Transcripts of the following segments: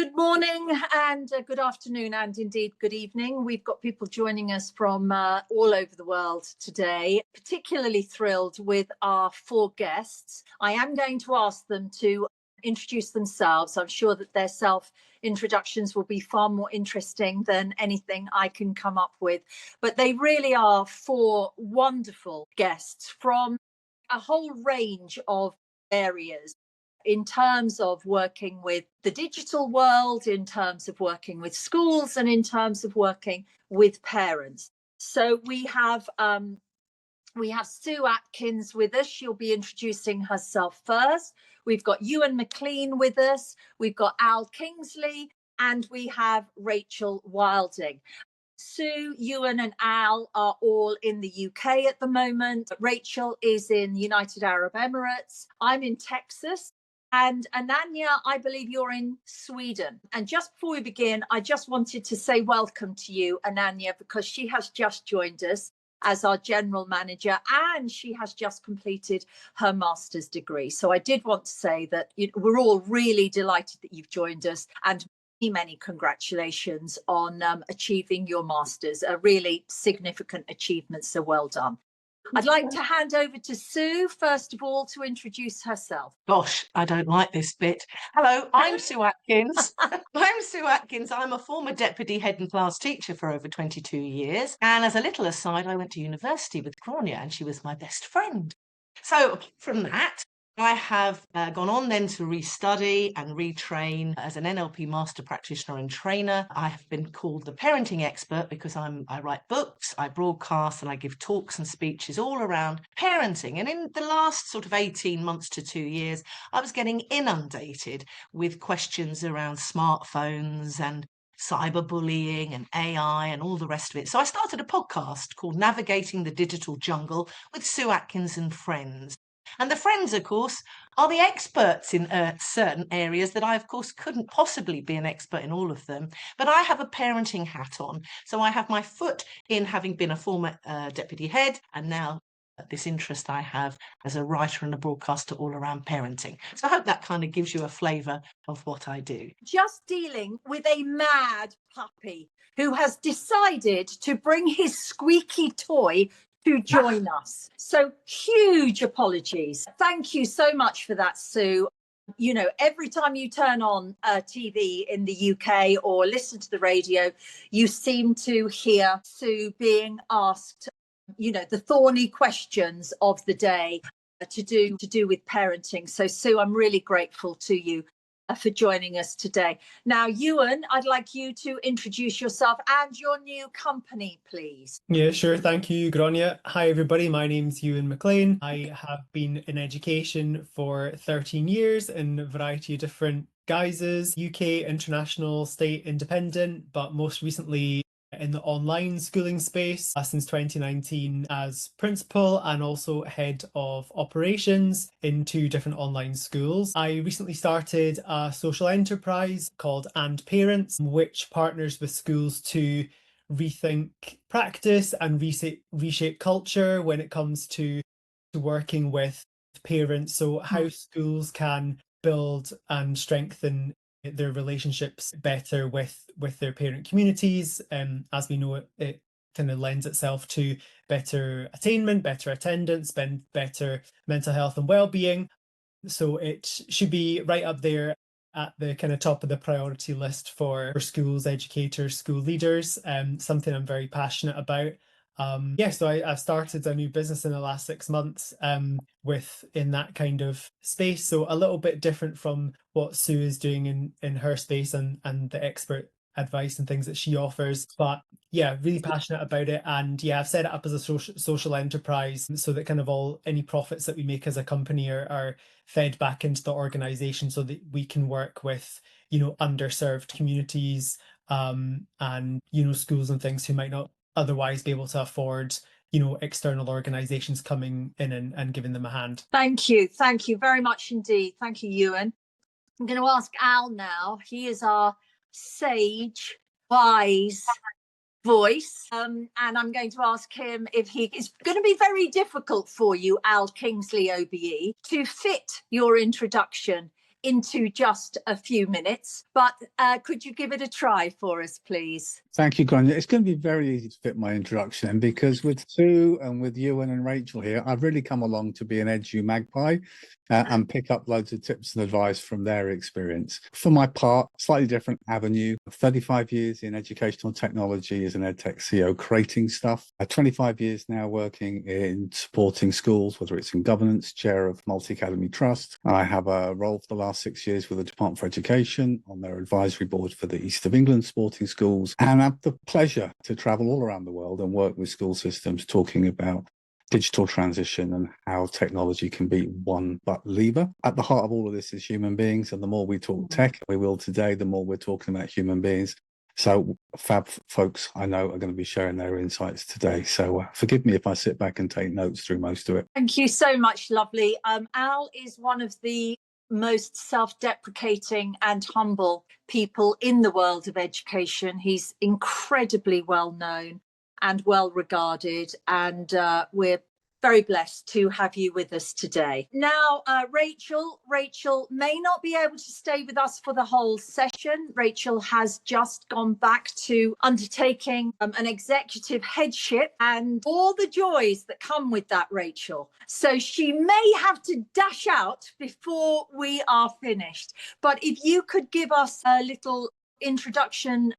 Good morning and good afternoon and indeed good evening. We've got people joining us from all over the world today. Particularly thrilled with our 4 guests. I am going to ask them to introduce themselves. I'm sure that their self-introductions will be far more interesting than anything I can come up with. But they really are 4 wonderful guests from a whole range of areas, in terms of working with the digital world, in terms of working with schools, and in terms of working with parents. So we have Sue Atkins with us. She'll be introducing herself first. We've got Euan MacLean with us. We've got Al Kingsley, and we have Rachael Wilding. Sue, Euan and Al are all in the UK at the moment. Rachael is in the United Arab Emirates. I'm in Texas. And Ananya, I believe you're in Sweden. And just before we begin, I just wanted to say welcome to you, Ananya, because she has just joined us as our general manager and she has just completed her master's degree. So I did want to say that we're all really delighted that you've joined us, and many congratulations on achieving your master's, a really significant achievement. So well done. I'd like to hand over to Sue, first of all, to introduce herself. Gosh, I don't like this bit. Hello, I'm Sue Atkins. I'm Sue Atkins. I'm a former deputy head and class teacher for over 22 years. And as a little aside, I went to university with Gráinne and she was my best friend. So from that, I have gone on then to restudy and retrain as an NLP master practitioner and trainer. I have been called the parenting expert because I write books, I broadcast, and I give talks and speeches all around parenting. And in the last sort of 18 months to 2 years, I was getting inundated with questions around smartphones and cyberbullying and AI and all the rest of it. So I started a podcast called Navigating the Digital Jungle with Sue Atkins and Friends. And the friends, of course, are the experts in certain areas that I, of course, couldn't possibly be an expert in all of them. But I have a parenting hat on. So I have my foot in having been a former deputy head and now this interest I have as a writer and a broadcaster all around parenting. So I hope that kind of gives you a flavour of what I do. Just dealing with a mad puppy who has decided to bring his squeaky toy to join us. So huge apologies. Thank you so much for that, Sue. You know, every time you turn on TV in the UK or listen to the radio, you seem to hear Sue being asked, the thorny questions of the day to do with parenting. So, Sue, I'm really grateful to you for joining us today. Now, Euan, I'd like you to introduce yourself and your new company, please. Yeah, sure. Thank you, Gráinne. Hi, everybody. My name's Euan MacLean. I have been in education for 13 years in a variety of different guises, UK, international, state, independent, but most recently in the online schooling space since 2019 as principal and also head of operations in 2 different online schools. I recently started a social enterprise called And Parents, which partners with schools to rethink practice and reshape culture when it comes to working with parents. So how schools can build and strengthen their relationships better with their parent communities. As we know, it kind of lends itself to better attainment, better attendance, better mental health and well-being. So it should be right up there at the kind of top of the priority list for schools, educators, school leaders, something I'm very passionate about. So I've started a new business in the last 6 months in that kind of space. So a little bit different from what Sue is doing in her space and the expert advice and things that she offers. But yeah, really passionate about it. And yeah, I've set it up as a social enterprise so that kind of any profits that we make as a company are fed back into the organization so that we can work with, underserved communities and, schools and things who might not otherwise be able to afford external organizations coming in and giving them a hand. Thank you very much indeed. Thank you, Euan. I'm going to ask Al now. He is our sage, wise voice, and I'm going to ask him if it's going to be very difficult for you, Al Kingsley OBE, to fit your introduction into just a few minutes, but could you give it a try for us, please? Thank you, Gráinne. It's going to be very easy to fit my introduction in, because with Sue and with Euan and Rachael here, I've really come along to be an edu magpie and pick up loads of tips and advice from their experience. For my part, slightly different avenue. 35 years in educational technology as an EdTech CEO, creating stuff. 25 years now working in supporting schools, whether it's in governance, chair of Multi-Academy Trust. I have a role for the last 6 years with the Department for Education on their advisory board for the East of England sporting schools. And I have the pleasure to travel all around the world and work with school systems talking about digital transition and how technology can be one but lever. At the heart of all of this is human beings, and the more we talk tech, we will today, the more we're talking about human beings. So fab folks I know are going to be sharing their insights today. So forgive me if I sit back and take notes through most of it. Thank you so much, lovely. Al is one of the most self-deprecating and humble people in the world of education. He's incredibly well known and well regarded, and we're very blessed to have you with us today. Now, Rachael may not be able to stay with us for the whole session. Rachael has just gone back to undertaking an executive headship and all the joys that come with that, Rachael. So she may have to dash out before we are finished. But if you could give us a little introduction,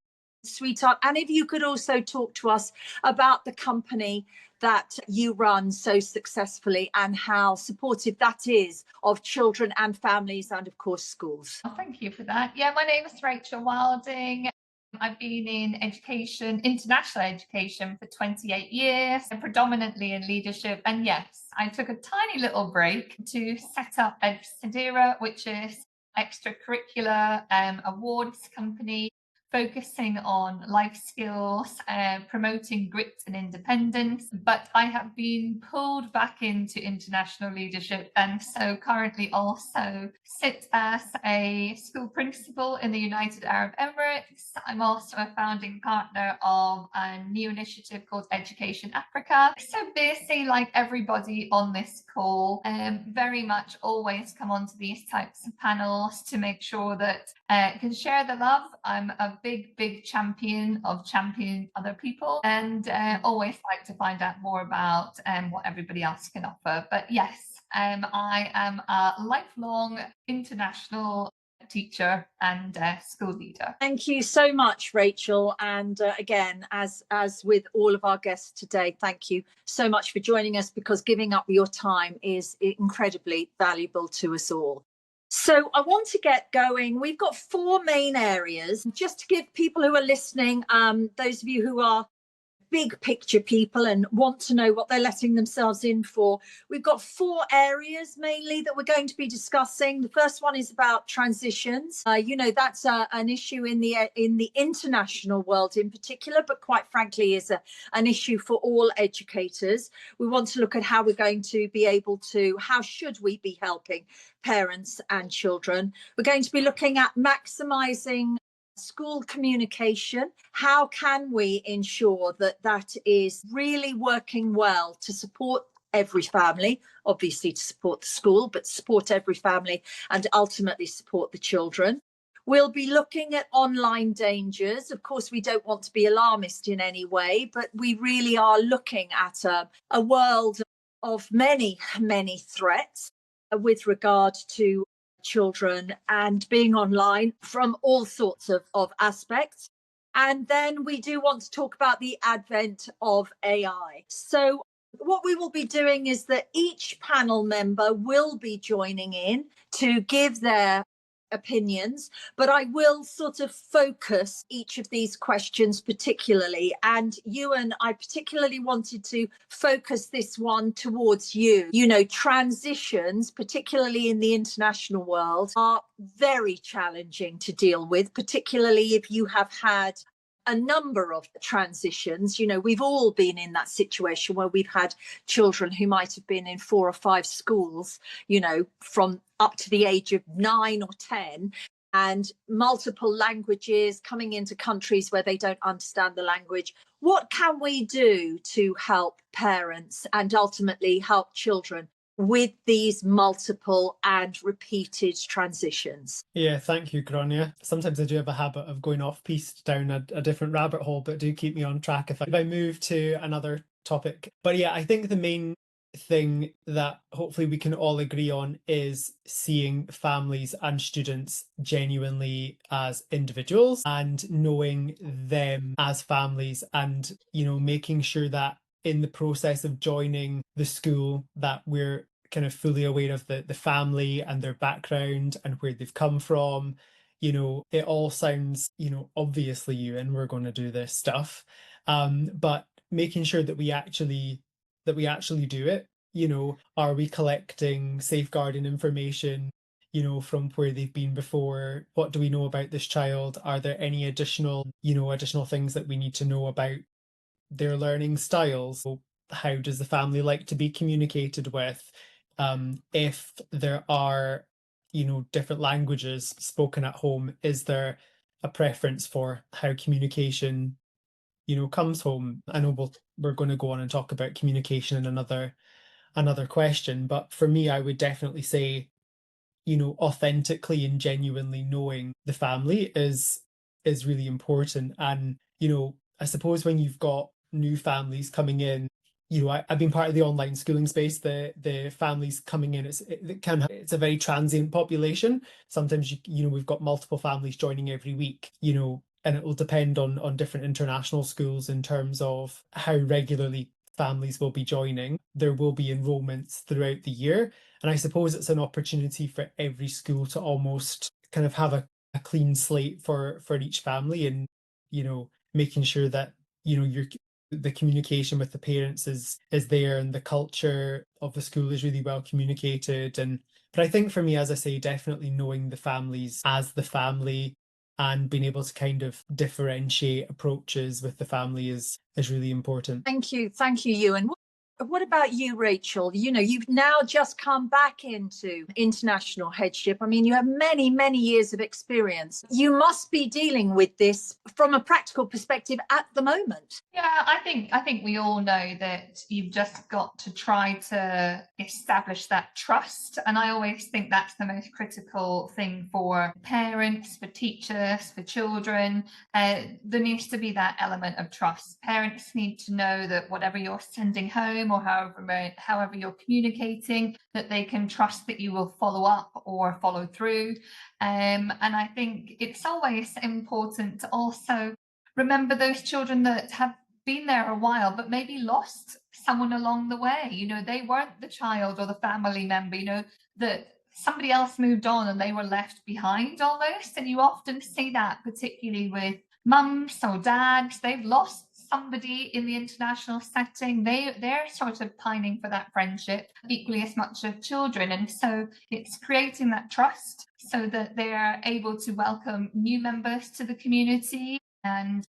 sweetheart, and if you could also talk to us about the company that you run so successfully and how supportive that is of children and families and, of course, schools. Oh, thank you for that. Yeah, my name is Rachael Wilding. I've been in education, international education, for 28 years, and predominantly in leadership. And yes, I took a tiny little break to set up Edsidera, which is extracurricular awards company, focusing on life skills, promoting grit and independence. But I have been pulled back into international leadership, and so currently also sit as a school principal in the United Arab Emirates. I'm also a founding partner of a new initiative called Education Africa. So busy like everybody on this call, very much always come onto these types of panels to make sure that can share the love. I'm a big champion of championing other people, and always like to find out more about what everybody else can offer. But yes, I am a lifelong international teacher and school leader. Thank you so much, Rachael. And again, as with all of our guests today, thank you so much for joining us, because giving up your time is incredibly valuable to us all. So I want to get going. We've got 4 main areas, just to give people who are listening, those of you who are big picture people and want to know what they're letting themselves in for. We've got 4 areas mainly that we're going to be discussing. The first one is about transitions. That's an issue in the international world in particular, but quite frankly is an issue for all educators. We want to look at how we're going to be able to, how should we be helping parents and children. We're going to be looking at maximising school communication. How can we ensure that that is really working well to support every family, obviously to support the school, but support every family and ultimately support the children. We'll be looking at online dangers. Of course, we don't want to be alarmist in any way, but we really are looking at a world of many threats with regard to children and being online from all sorts of aspects. And then we do want to talk about the advent of AI. So what we will be doing is that each panel member will be joining in to give their opinions, but I will sort of focus each of these questions particularly. And Euan, I particularly wanted to focus this one towards you. Transitions, particularly in the international world, are very challenging to deal with, particularly if you have had a number of transitions. We've all been in that situation where we've had children who might have been in 4 or 5 schools, from up to the age of 9 or 10, and multiple languages, coming into countries where they don't understand the language. What can we do to help parents and ultimately help children with these multiple and repeated transitions? Yeah, thank you, Gráinne. Sometimes I do have a habit of going off piste down a different rabbit hole, but do keep me on track if I move to another topic. But yeah, I think the main thing that hopefully we can all agree on is seeing families and students genuinely as individuals and knowing them as families, and making sure that in the process of joining the school that we're kind of fully aware of the family and their background and where they've come from. It all sounds, obviously, Euan, we're going to do this stuff, but making sure that we actually do it. Are we collecting safeguarding information, from where they've been before? What do we know about this child? Are there any additional things that we need to know about their learning styles? How does the family like to be communicated with? If there are, different languages spoken at home, is there a preference for how communication, comes home? I know we're going to go on and talk about communication in another question, but for me, I would definitely say, authentically and genuinely knowing the family is really important. And, I suppose when you've got new families coming in, I've been part of the online schooling space. The families coming in, it's a very transient population. Sometimes we've got multiple families joining every week, and it will depend on different international schools in terms of how regularly families will be joining. There will be enrollments throughout the year, and I suppose it's an opportunity for every school to almost kind of have a clean slate for each family, and making sure that the communication with the parents is there, and the culture of the school is really well communicated. But I think for me, as I say, definitely knowing the families as the family and being able to kind of differentiate approaches with the family is really important. Thank you, Euan. What about you, Rachael? You've now just come back into international headship. I mean, you have many, many years of experience. You must be dealing with this from a practical perspective at the moment. Yeah, I think we all know that you've just got to try to establish that trust. And I always think that's the most critical thing for parents, for teachers, for children. There needs to be that element of trust. Parents need to know that whatever you're sending home or however you're communicating, that they can trust that you will follow up or follow through. And I think it's always important to also remember those children that have been there a while but maybe lost someone along the way. They weren't the child or the family member, that somebody else moved on and they were left behind almost. And you often see that, particularly with mums or dads. They've lost somebody in the international setting. They're sort of pining for that friendship equally as much as children. And so it's creating that trust so that they're able to welcome new members to the community, and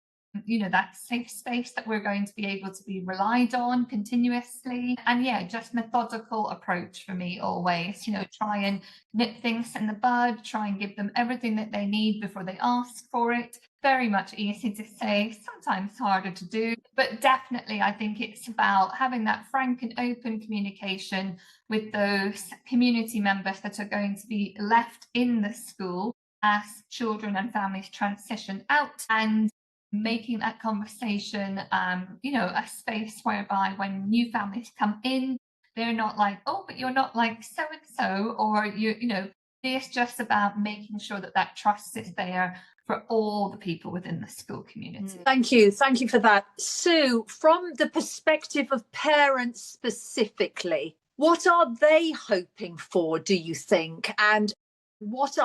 that safe space that we're going to be able to be relied on continuously. And yeah, just methodical approach for me always. Try and nip things in the bud, try and give them everything that they need before they ask for it. Very much easy to say, sometimes harder to do, but definitely I think it's about having that frank and open communication with those community members that are going to be left in the school as children and families transition out, and making that conversation, a space whereby when new families come in, they're not like, oh, but you're not like so and so, or it's just about making sure that trust is there for all the people within the school community. Thank you for that. Sue, from the perspective of parents specifically, what are they hoping for, do you think? And what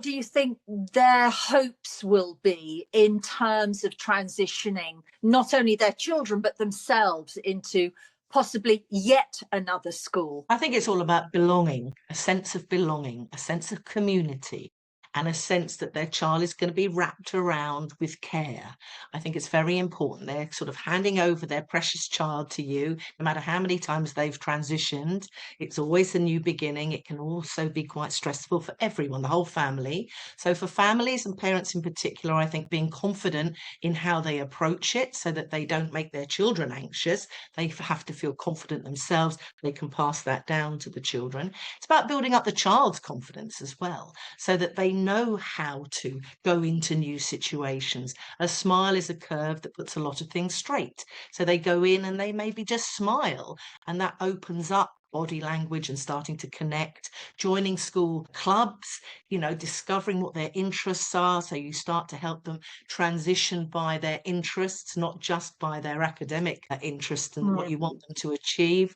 do you think their hopes will be in terms of transitioning not only their children but themselves into possibly yet another school? I think it's all about belonging, a sense of belonging, a sense of community. and a sense that their child is going to be wrapped around with care. I think it's very important. They're sort of handing over their precious child to you, no matter how many times they've transitioned. It's always a new beginning. It can also be quite stressful for everyone, the whole family. So for families and parents in particular, I think being confident in how they approach it so that they don't make their children anxious. They have to feel confident themselves. They can pass that down to the children. It's about building up the child's confidence as well, so that they know how to go into new situations. A smile is a curve that puts a lot of things straight. So they go in and they maybe just smile, and that opens up body language and starting to connect, joining school clubs, discovering what their interests are. So you start to help them transition by their interests, not just by their academic interests and what you want them to achieve.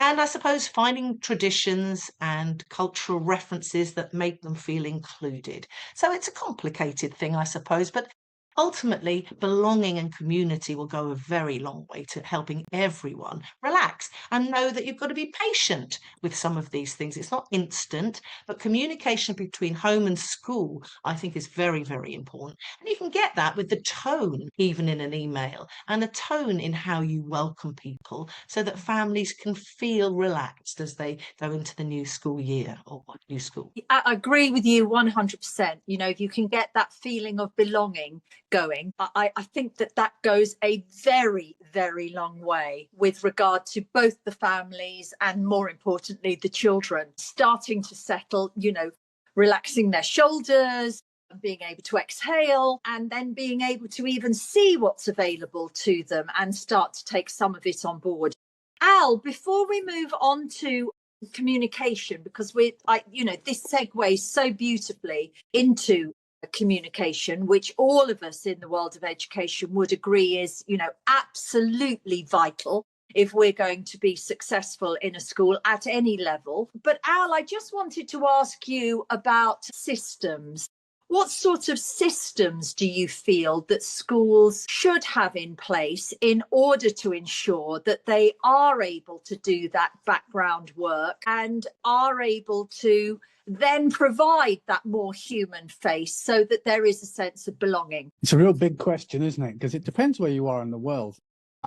And I suppose finding traditions and cultural references that make them feel included. So it's a complicated thing, I suppose, but ultimately, belonging and community will go a very long way to helping everyone relax and know that you've got to be patient with some of these things. It's not instant, but communication between home and school, I think, is very, very important. And you can get that with the tone, even in an email, and the tone in how you welcome people so that families can feel relaxed as they go into the new school year or new school. I agree with you 100%. If you can get that feeling of belonging going, I think that goes a very, very long way with regard to both the families and, more importantly, the children starting to settle, relaxing their shoulders, being able to exhale, and then being able to even see what's available to them and start to take some of it on board. Al, before we move on to communication, because this segues so beautifully into communication, which all of us in the world of education would agree is, absolutely vital if we're going to be successful in a school at any level. But Al, I just wanted to ask you about systems. What sort of systems do you feel that schools should have in place in order to ensure that they are able to do that background work and are able to then provide that more human face so that there is a sense of belonging? It's a real big question, isn't it? Because it depends where you are in the world.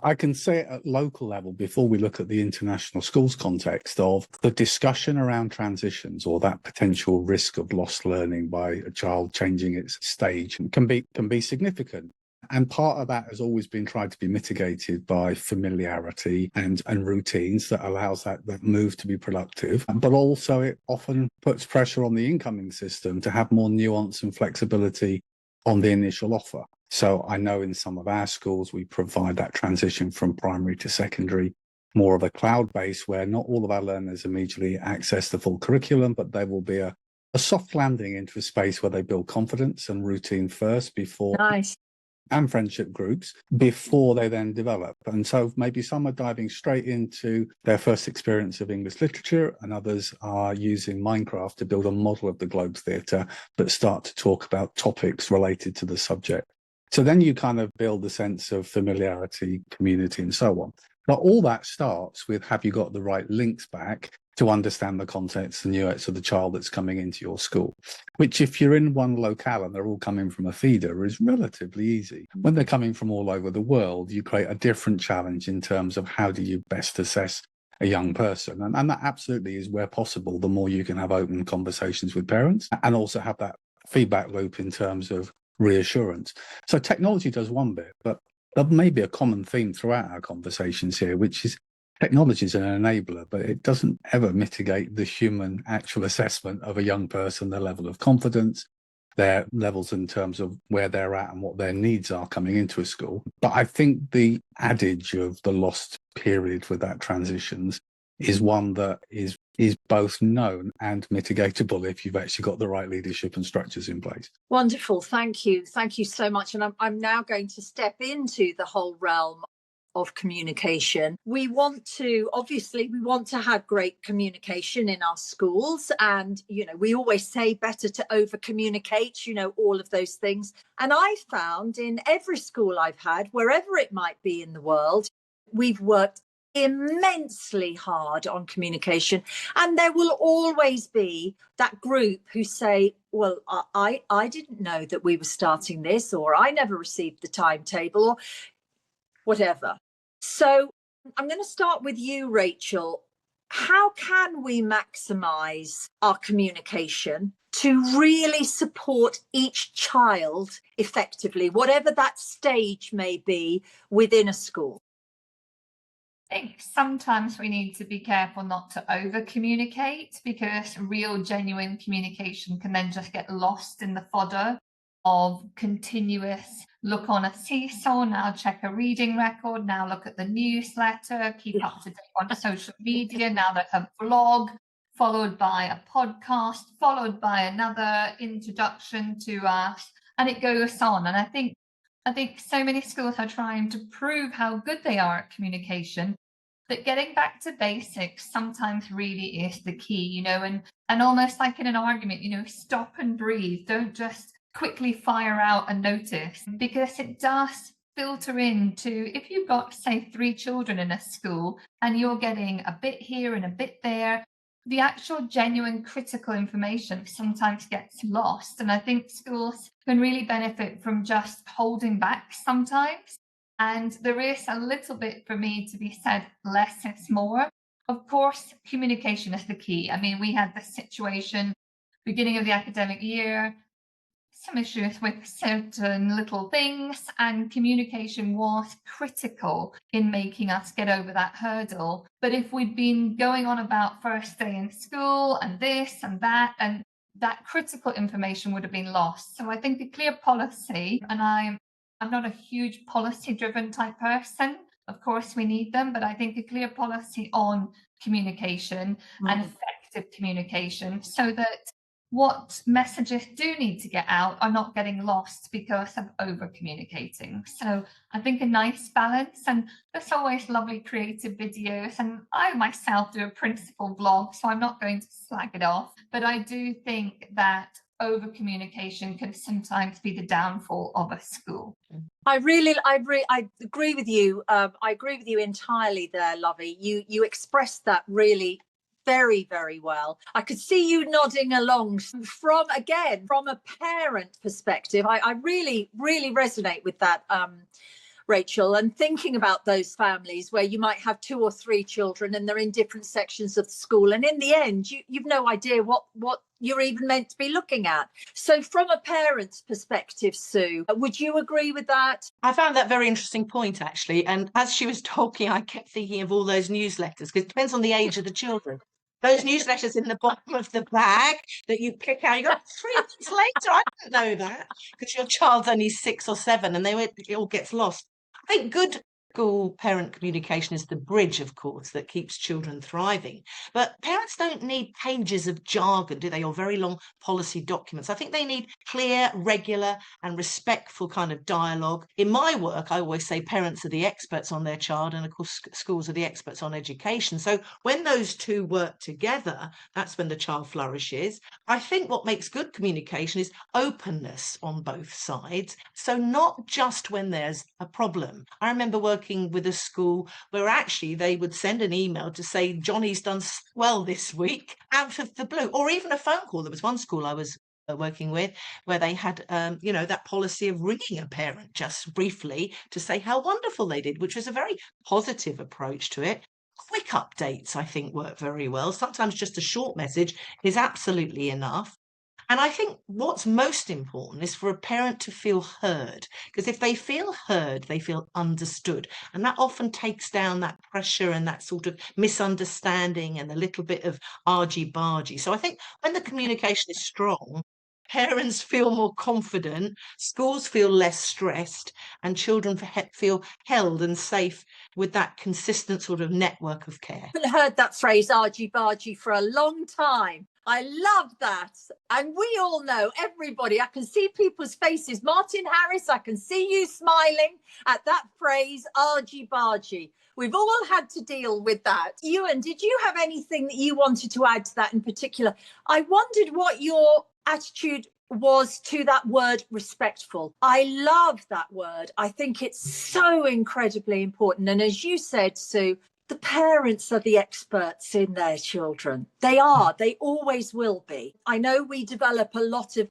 I can say it at local level before we look at the international schools context of the discussion around transitions or that potential risk of lost learning by a child changing its stage can be significant. And part of that has always been tried to be mitigated by familiarity and routines that allows that move to be productive. But also it often puts pressure on the incoming system to have more nuance and flexibility on the initial offer. So I know in some of our schools, we provide that transition from primary to secondary, more of a cloud base where not all of our learners immediately access the full curriculum, but there will be a soft landing into a space where they build confidence and routine first before. Nice. And friendship groups before they then develop. And so maybe some are diving straight into their first experience of English literature, and others are using Minecraft to build a model of the Globe Theatre that start to talk about topics related to the subject. So then you kind of build a sense of familiarity, community, and so on. But all that starts with, have you got the right links back to understand the context and nuance of the child that's coming into your school, which if you're in one locale and they're all coming from a feeder is relatively easy. When they're coming from all over the world, you create a different challenge in terms of how do you best assess a young person. And that absolutely is where possible. The more you can have open conversations with parents and also have that feedback loop in terms of reassurance. So technology does one bit, but there may be a common theme throughout our conversations here, which is technology is an enabler, but it doesn't ever mitigate the human actual assessment of a young person, their level of confidence, their levels in terms of where they're at and what their needs are coming into a school. But I think the adage of the lost period with that transitions is one that is both known and mitigatable if you've actually got the right leadership and structures in place. Wonderful. Thank you. Thank you so much. And I'm now going to step into the whole realm of communication. We want to have great communication in our schools. And, we always say better to over communicate, all of those things. And I found in every school I've had, wherever it might be in the world, we've worked immensely hard on communication, and there will always be that group who say, well, I didn't know that we were starting this, or I never received the timetable, or whatever. So I'm going to start with you, Rachael. How can we maximize our communication to really support each child effectively, whatever that stage may be within a school? I think sometimes we need to be careful not to over communicate, because real genuine communication can then just get lost in the fodder of continuous look on a seesaw, now check a reading record, now look at the newsletter, keep up to date on social media, now there's a vlog, followed by a podcast, followed by another introduction to us, and it goes on. And I think so many schools are trying to prove how good they are at communication, that getting back to basics sometimes really is the key, and almost like in an argument, stop and breathe. Don't just quickly fire out a notice, because it does filter into, if you've got, say, 3 children in a school and you're getting a bit here and a bit there, the actual genuine critical information sometimes gets lost. And I think schools can really benefit from just holding back sometimes. And there is a little bit for me to be said, less is more. Of course, communication is the key. I mean, we had this situation beginning of the academic year, some issues with certain little things, and communication was critical in making us get over that hurdle. But if we'd been going on about first day in school and this and that critical information would have been lost. So I think a clear policy, and I'm not a huge policy-driven type person. Of course, we need them, but I think a clear policy on communication and effective communication, so that what messages do need to get out are not getting lost because of over communicating. So I think a nice balance, and there's always lovely creative videos, and I myself do a principal vlog, so I'm not going to slag it off, but I do think that over communication can sometimes be the downfall of a school. I agree with you. I agree with you entirely there, Lovey. You expressed that really very, very well. I could see you nodding along from a parent perspective. I really, really resonate with that, Rachael, and thinking about those families where you might have 2 or 3 children and they're in different sections of the school, and in the end you've no idea what you're even meant to be looking at. So from a parent's perspective, Sue, would you agree with that? I found that very interesting point, actually, and as she was talking I kept thinking of all those newsletters, because it depends on the age of the children. Those newsletters in the bottom of the bag that you pick out, you go, 3 months later, I didn't know that, because your child's only 6 or 7 and it all gets lost. I think good school parent communication is the bridge, of course, that keeps children thriving. But parents don't need pages of jargon, do they, or very long policy documents. I think they need clear, regular and respectful kind of dialogue. In my work, I always say parents are the experts on their child, and of course schools are the experts on education. So when those two work together, that's when the child flourishes. I think what makes good communication is openness on both sides. So not just when there's a problem. I remember working with a school where actually they would send an email to say Johnny's done well this week, out of the blue, or even a phone call. There was one school I was working with where they had that policy of ringing a parent just briefly to say how wonderful they did, which was a very positive approach to it. Quick updates, I think, work very well. Sometimes just a short message is absolutely enough. And I think what's most important is for a parent to feel heard, because if they feel heard, they feel understood. And that often takes down that pressure and that sort of misunderstanding and a little bit of argy-bargy. So I think when the communication is strong, parents feel more confident, schools feel less stressed, and children feel held and safe with that consistent sort of network of care. I haven't heard that phrase argy-bargy for a long time. I love that. And we all know, everybody, I can see people's faces. Martin Harris, I can see you smiling at that phrase, argy-bargy. We've all had to deal with that. Euan, did you have anything that you wanted to add to that in particular? I wondered what your attitude was to that word respectful. I love that word. I think it's so incredibly important. And as you said, Sue, the parents are the experts in their children. They are. They always will be. I know we develop a lot of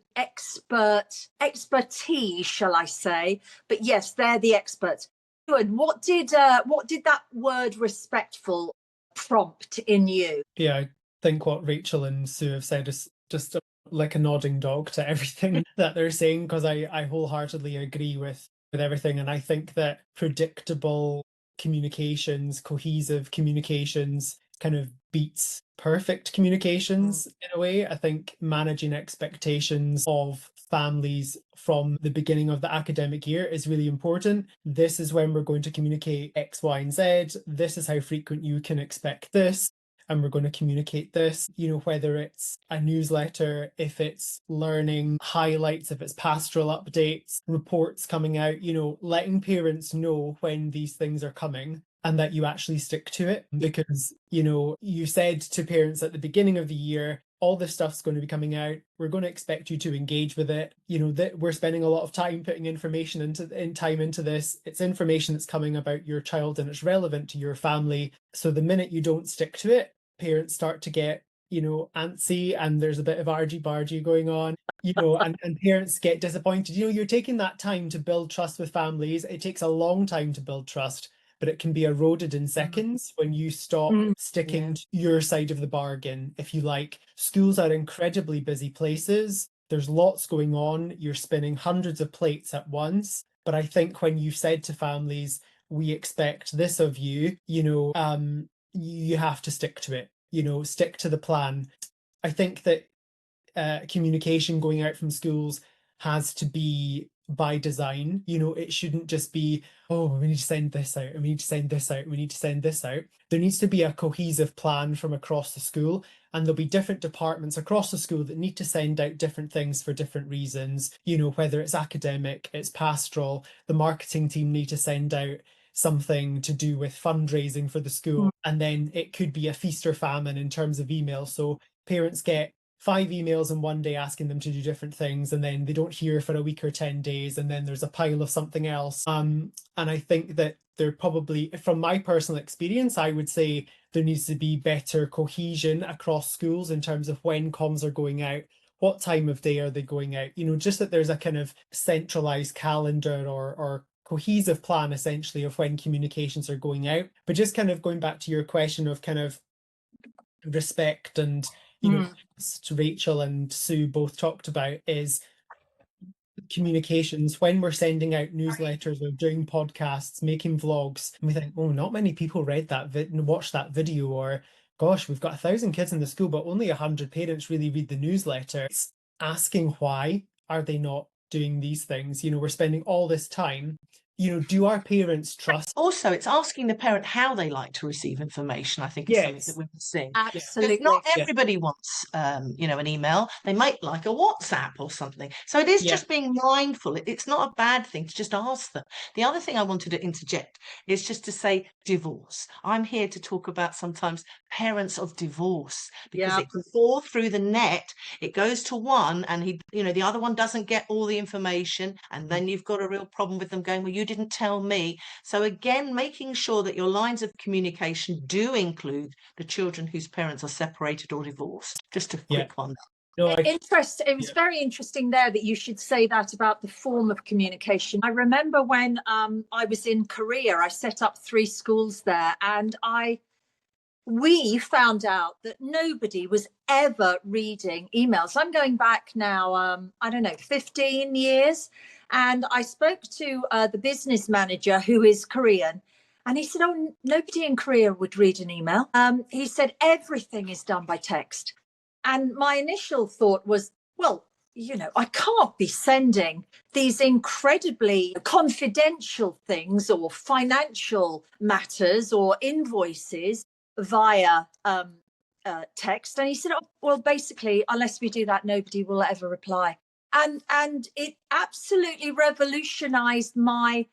expertise, shall I say? But yes, they're the experts. Good. What did that word respectful prompt in you? Yeah, I think what Rachael and Sue have said is just like a nodding dog to everything that they're saying, because I wholeheartedly agree with everything. And I think that predictable communications, cohesive communications kind of beats perfect communications in a way. I think managing expectations of families from the beginning of the academic year is really important. This is when we're going to communicate X, Y, and Z. This is how frequent you can expect this. And we're going to communicate this, whether it's a newsletter, if it's learning highlights, if it's pastoral updates, reports coming out, letting parents know when these things are coming and that you actually stick to it. Because, you said to parents at the beginning of the year, all this stuff's going to be coming out. We're going to expect you to engage with it. That we're spending a lot of time putting information into this. It's information that's coming about your child and it's relevant to your family. So the minute you don't stick to it, parents start to get, antsy, and there's a bit of argy-bargy going on, and parents get disappointed. You're taking that time to build trust with families. It takes a long time to build trust, but it can be eroded in seconds when you stop sticking to your side of the bargain, if you like. Schools are incredibly busy places. There's lots going on. You're spinning hundreds of plates at once. But I think when you said to families, we expect this of you, you have to stick to it, stick to the plan. I think that communication going out from schools has to be by design. It shouldn't just be, oh, we need to send this out, and we need to send this out, and we need to send this out. There needs to be a cohesive plan from across the school, and there'll be different departments across the school that need to send out different things for different reasons. Whether it's academic, it's pastoral, the marketing team need to send out something to do with fundraising for the school, and then it could be a feast or famine in terms of email. So parents get 5 emails in one day asking them to do different things, and then they don't hear for a week or 10 days, and then there's a pile of something else. And I think that there probably, from my personal experience, I would say there needs to be better cohesion across schools in terms of when comms are going out, what time of day are they going out, just that there's a kind of centralized calendar or cohesive plan essentially of when communications are going out. But just kind of going back to your question of kind of respect, and Rachael and Sue both talked about, is communications when we're sending out newsletters or doing podcasts, making vlogs, and we think, oh, not many people read that watched that video, or gosh, we've got 1,000 kids in the school but only 100 parents really read the newsletter. It's asking, why are they not doing these things? We're spending all this time. Do our parents trust? Also, it's asking the parent how they like to receive information, I think, is something that we're missing. Absolutely. Not everybody wants, an email. They might like a WhatsApp or something. So it is just being mindful. It's not a bad thing to just ask them. The other thing I wanted to interject is just to say divorce. I'm here to talk about sometimes parents of divorce, because it can fall through the net. It goes to one, and the other one doesn't get all the information, and then you've got a real problem with them going, well, you didn't tell me. So again, making sure that your lines of communication do include the children whose parents are separated or divorced. Just a quick one. No, it was very interesting there that you should say that about the form of communication. I remember when I was in Korea, I set up 3 schools there, and we found out that nobody was ever reading emails. I'm going back now, 15 years. And I spoke to the business manager, who is Korean, and he said, oh, nobody in Korea would read an email. He said, everything is done by text. And my initial thought was, well, I can't be sending these incredibly confidential things or financial matters or invoices via text. And he said, oh, well, basically, unless we do that, nobody will ever reply. And it absolutely revolutionized my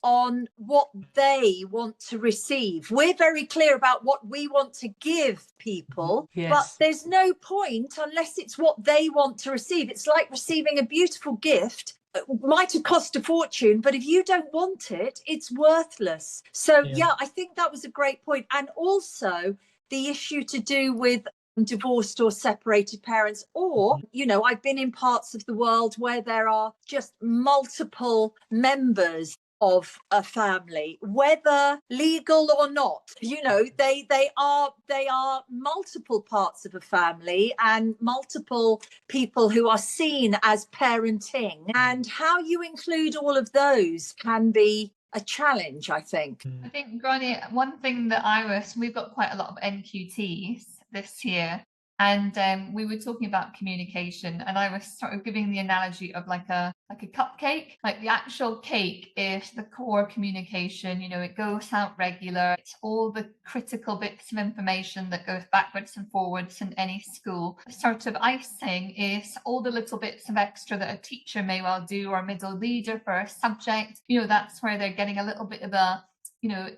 on what they want to receive. We're very clear about what we want to give people, but there's no point unless it's what they want to receive. It's like receiving a beautiful gift might have cost a fortune, but if you don't want it, it's worthless. So yeah, I think that was a great point. And also the issue to do with divorced or separated parents, or, you know, I've been in parts of the world where there are just multiple members of a family, whether legal or not. You know, they are multiple parts of a family and multiple people who are seen as parenting, and how you include all of those can be a challenge, I think. I think, Gráinne, one thing that we've got quite a lot of NQTs this year, and we were talking about communication, and I was sort of giving the analogy of like a cupcake. Like the actual cake is the core communication, you know, it goes out regular. It's all the critical bits of information that goes backwards and forwards in any school. The sort of icing is all the little bits of extra that a teacher may well do, or a middle leader for a subject. You know, that's where they're getting a little bit of a, you know,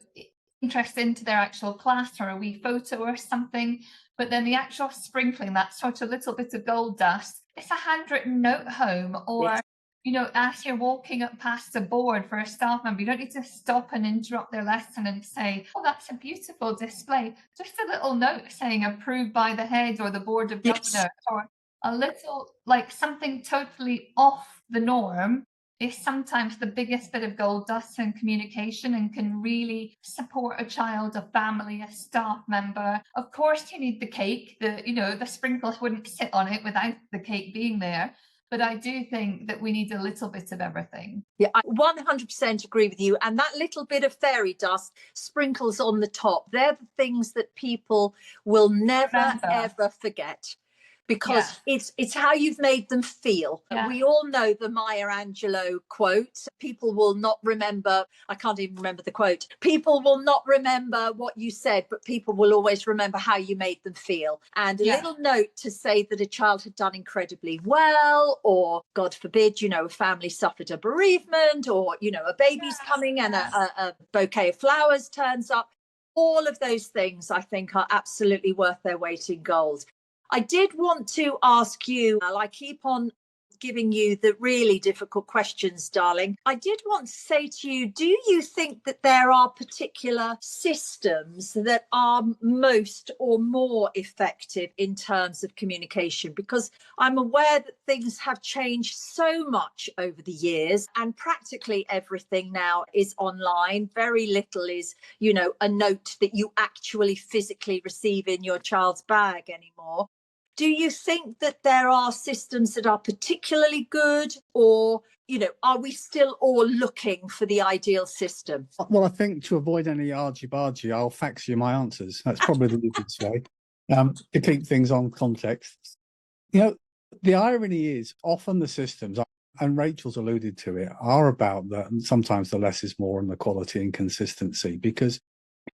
interest into their actual class, or a wee photo or something. But then the actual sprinkling, that sort of little bit of gold dust, it's a handwritten note home, or, you know, as you're walking up past a board for a staff member, you don't need to stop and interrupt their lesson and say, oh, that's a beautiful display. Just a little note saying approved by the head or the board of governors, or a little, like something totally off the norm, is sometimes the biggest bit of gold dust in communication, and can really support a child, a family, a staff member. Of course, you need the cake. The sprinkles wouldn't sit on it without the cake being there. But I do think that we need a little bit of everything. Yeah, I 100% agree with you. And that little bit of fairy dust, sprinkles on the top, they're the things that people will never, ever forget. Because it's how you've made them feel. Yeah. We all know the Maya Angelou quote. People will not remember, I can't even remember the quote. People will not remember what you said, but people will always remember how you made them feel. And a little note to say that a child had done incredibly well, or God forbid, you know, a family suffered a bereavement, or, you know, a baby's coming and a bouquet of flowers turns up. All of those things, I think, are absolutely worth their weight in gold. I did want to ask you, I keep on giving you the really difficult questions, darling. I did want to say to you, do you think that there are particular systems that are most or more effective in terms of communication? Because I'm aware that things have changed so much over the years, and practically everything now is online. Very little is, you know, a note that you actually physically receive in your child's bag anymore. Do you think that there are systems that are particularly good, or, you know, are we still all looking for the ideal system? Well, I think to avoid any argy-bargy, I'll fax you my answers. That's probably the easiest way to keep things on context. You know, the irony is often the systems, and Rachel's alluded to it, are about that. And sometimes the less is more and the quality and consistency, because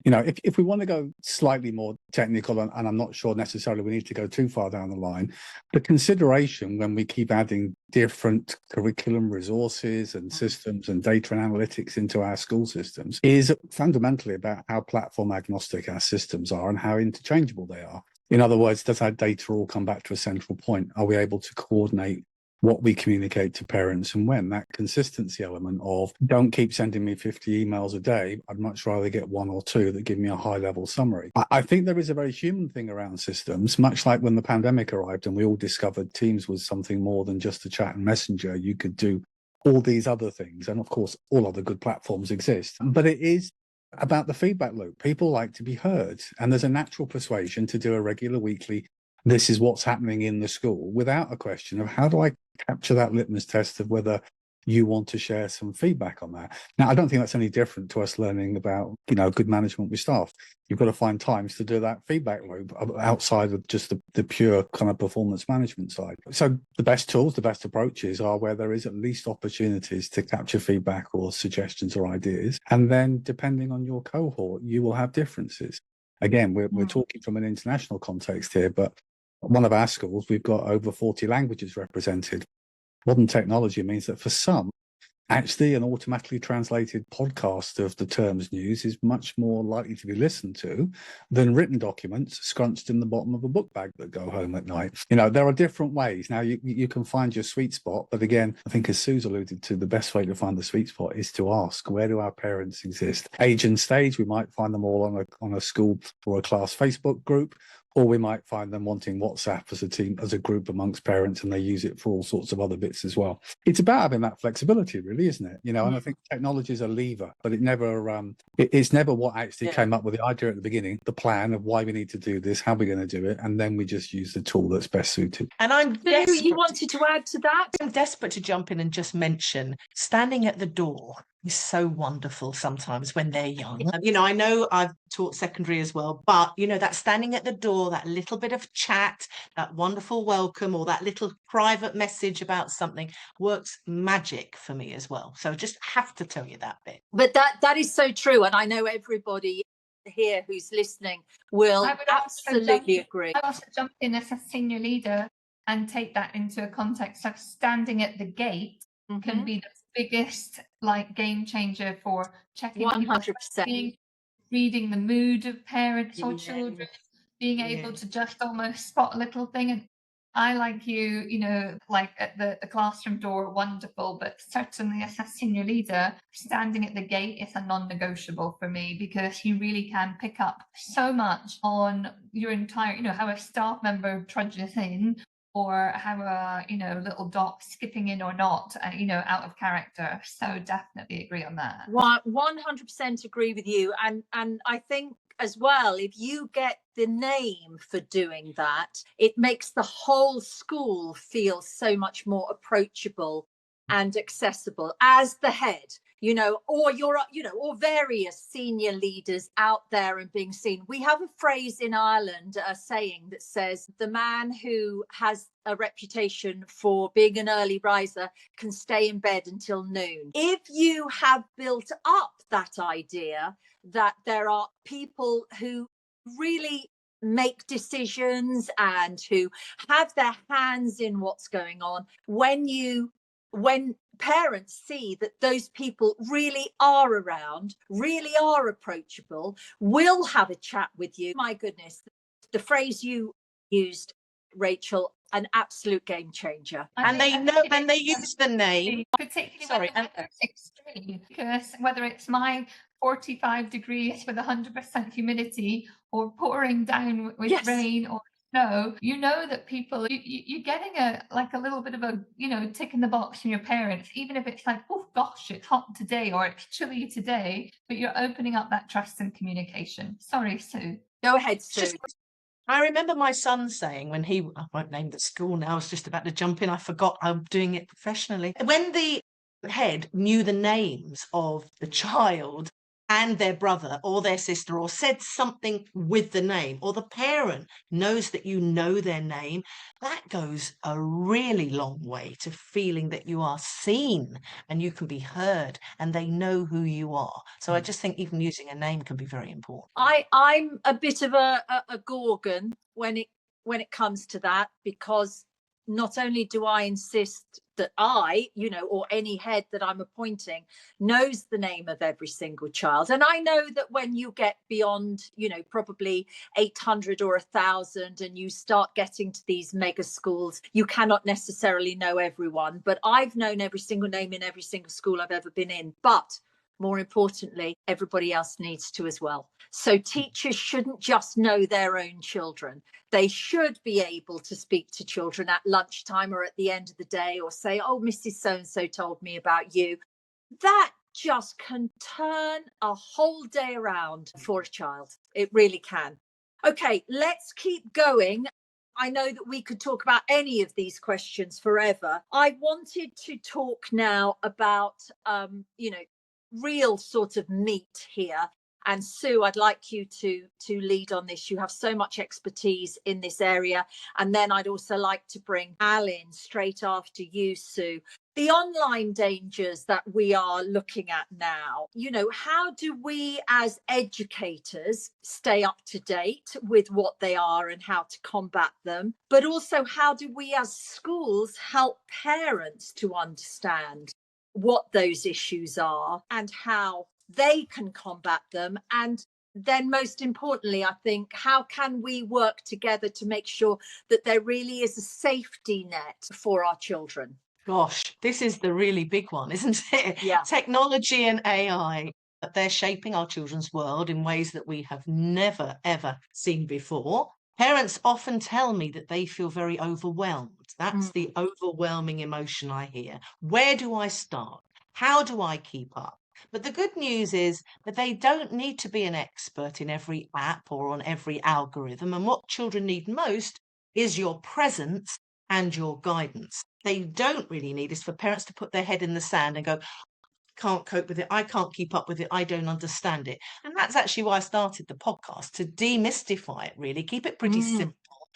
you know, if we want to go slightly more technical, and I'm not sure necessarily we need to go too far down the line, the consideration when we keep adding different curriculum resources and systems and data and analytics into our school systems is fundamentally about how platform agnostic our systems are and how interchangeable they are. In other words, does our data all come back to a central point? Are we able to coordinate what we communicate to parents and when? That consistency element of don't keep sending me 50 emails a day. I'd much rather get one or two that give me a high level summary. I think there is a very human thing around systems, much like when the pandemic arrived and we all discovered Teams was something more than just a chat and messenger. You could do all these other things. And of course, all other good platforms exist. But it is about the feedback loop. People like to be heard. And there's a natural persuasion to do a regular weekly, this is what's happening in the school, without a question of how do I capture that litmus test of whether you want to share some feedback on that. Now, I don't think that's any different to us learning about, you know, good management with staff. You've got to find times to do that feedback loop outside of just the pure kind of performance management side. So the best tools, the best approaches are where there is at least opportunities to capture feedback or suggestions or ideas. And then depending on your cohort, you will have differences. Again, we're talking from an international context here, but one of our schools, we've got over 40 languages represented. Modern technology means that for some, Actually, an automatically translated podcast of the term's news is much more likely to be listened to than written documents scrunched in the bottom of a book bag that go home at night. There are different ways. Now, you can find your sweet spot, but again, I think as Sue's alluded to, the best way to find the sweet spot is to ask, where do our parents exist? Age and stage, we might find them all on a school or a class Facebook group, or we might find them wanting WhatsApp as a team, as a group amongst parents, and they use it for all sorts of other bits as well. It's about having that flexibility, really, isn't it? And I think technology is a lever, but it's never what actually came up with the idea at the beginning, the plan of why we need to do this, how we're going to do it, and then we just use the tool that's best suited. And I'm desperate. You wanted to add to that? I'm desperate to jump in and just mention standing at the door is so wonderful sometimes when they're young. I know I've taught secondary as well, but that standing at the door, that little bit of chat, that wonderful welcome, or that little private message about something works magic for me as well. So just have to tell you that bit. But that is so true, and I know everybody here who's listening will absolutely agree. I also jump in as a senior leader and take that into a context of standing at the gate can be the biggest game changer for checking 100%. reading the mood of parents or children, being able to just almost spot a little thing. And I, like you, at the classroom door, wonderful, but certainly as a senior leader, standing at the gate is a non-negotiable for me, because you really can pick up so much on your entire, how a staff member trudges in, or how a little dot skipping in or not, out of character. So definitely agree on that. 100% agree with you, and I think as well, if you get the name for doing that, it makes the whole school feel so much more approachable and accessible as the head. Or various senior leaders out there and being seen. We have a phrase in Ireland, a saying that says, the man who has a reputation for being an early riser can stay in bed until noon. If you have built up that idea that there are people who really make decisions and who have their hands in what's going on, when parents see that those people really are around, really are approachable, will have a chat with you. My goodness, the phrase you used, Rachel, an absolute game changer. And they use the name. Particularly when it's extreme, because whether it's my 45 degrees with 100% humidity, or pouring down with rain or snow, that people, you're getting a little bit of a tick in the box from your parents, even if it's like, oh gosh, it's hot today, or it's chilly today, but you're opening up that trust and communication. Sorry, Sue. Go ahead, Sue. I remember my son saying when I won't name the school now, I was just about to jump in, I forgot I'm doing it professionally. When the head knew the names of the child and their brother or their sister, or said something with the name, or the parent knows that you know their name, that goes a really long way to feeling that you are seen and you can be heard and they know who you are. So I just think even using a name can be very important. I'm a bit of a gorgon when it comes to that, because not only do I insist that or any head that I'm appointing knows the name of every single child. And I know that when you get beyond, probably 800 or 1,000 and you start getting to these mega schools, you cannot necessarily know everyone. But I've known every single name in every single school I've ever been in. But more importantly, everybody else needs to as well. So teachers shouldn't just know their own children. They should be able to speak to children at lunchtime or at the end of the day, or say, oh, Mrs. So-and-so told me about you. That just can turn a whole day around for a child. It really can. Okay, let's keep going. I know that we could talk about any of these questions forever. I wanted to talk now about, real sort of meat here. And Sue, I'd like you to lead on this. You have so much expertise in this area. And then I'd also like to bring Al in straight after you, Sue. The online dangers that we are looking at now, how do we as educators stay up to date with what they are and how to combat them? But also, how do we as schools help parents to understand what those issues are and how they can combat them. And then most importantly, I think, how can we work together to make sure that there really is a safety net for our children? Gosh, this is the really big one, isn't it? Yeah. Technology and AI, they're shaping our children's world in ways that we have never, ever seen before. Parents often tell me that they feel very overwhelmed. That's the overwhelming emotion I hear. Where do I start? How do I keep up? But the good news is that they don't need to be an expert in every app or on every algorithm. And what children need most is your presence and your guidance. They don't really need is for parents to put their head in the sand and go, can't cope with it. I can't keep up with it. I don't understand it. And that's actually why I started the podcast, to demystify it, really, keep it pretty simple.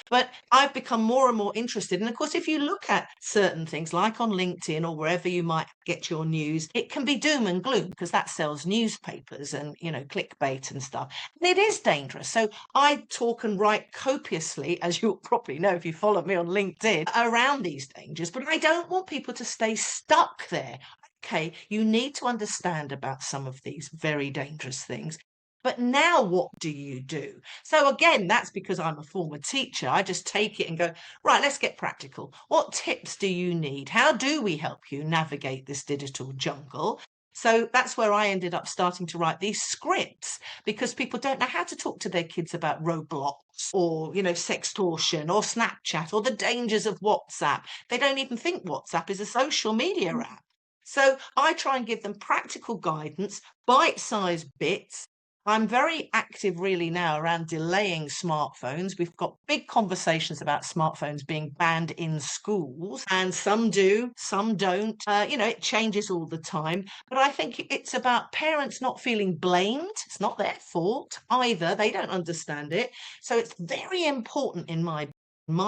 But I've become more and more interested. And of course, if you look at certain things like on LinkedIn or wherever you might get your news, it can be doom and gloom because that sells newspapers and, clickbait and stuff. And it is dangerous. So I talk and write copiously, as you'll probably know if you follow me on LinkedIn, around these dangers. But I don't want people to stay stuck there. Okay, you need to understand about some of these very dangerous things. But now what do you do? So again, that's because I'm a former teacher. I just take it and go, right, let's get practical. What tips do you need? How do we help you navigate this digital jungle? So that's where I ended up starting to write these scripts because people don't know how to talk to their kids about Roblox or, sextortion or Snapchat or the dangers of WhatsApp. They don't even think WhatsApp is a social media app. So I try and give them practical guidance, bite-sized bits. I'm very active really now around delaying smartphones. We've got big conversations about smartphones being banned in schools, and some do, some don't. It changes all the time. But I think it's about parents not feeling blamed. It's not their fault either. They don't understand it. So it's very important in my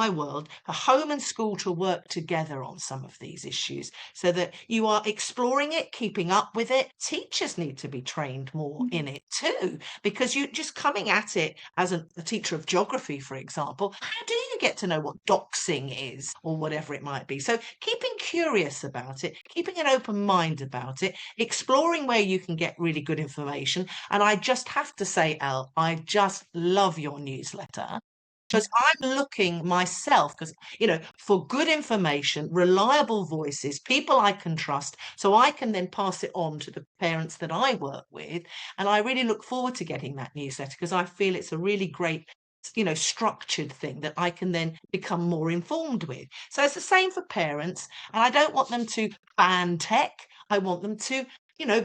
world, for home and school to work together on some of these issues so that you are exploring it, keeping up with it. Teachers need to be trained more in it too, because you're just coming at it as a teacher of geography, for example. How do you get to know what doxing is or whatever it might be? So keeping curious about it, keeping an open mind about it, exploring where you can get really good information. And I just have to say, Al, I just love your newsletter. Because I'm looking myself, because, for good information, reliable voices, people I can trust, so I can then pass it on to the parents that I work with. And I really look forward to getting that newsletter because I feel it's a really great, structured thing that I can then become more informed with. So it's the same for parents. And I don't want them to ban tech. I want them to,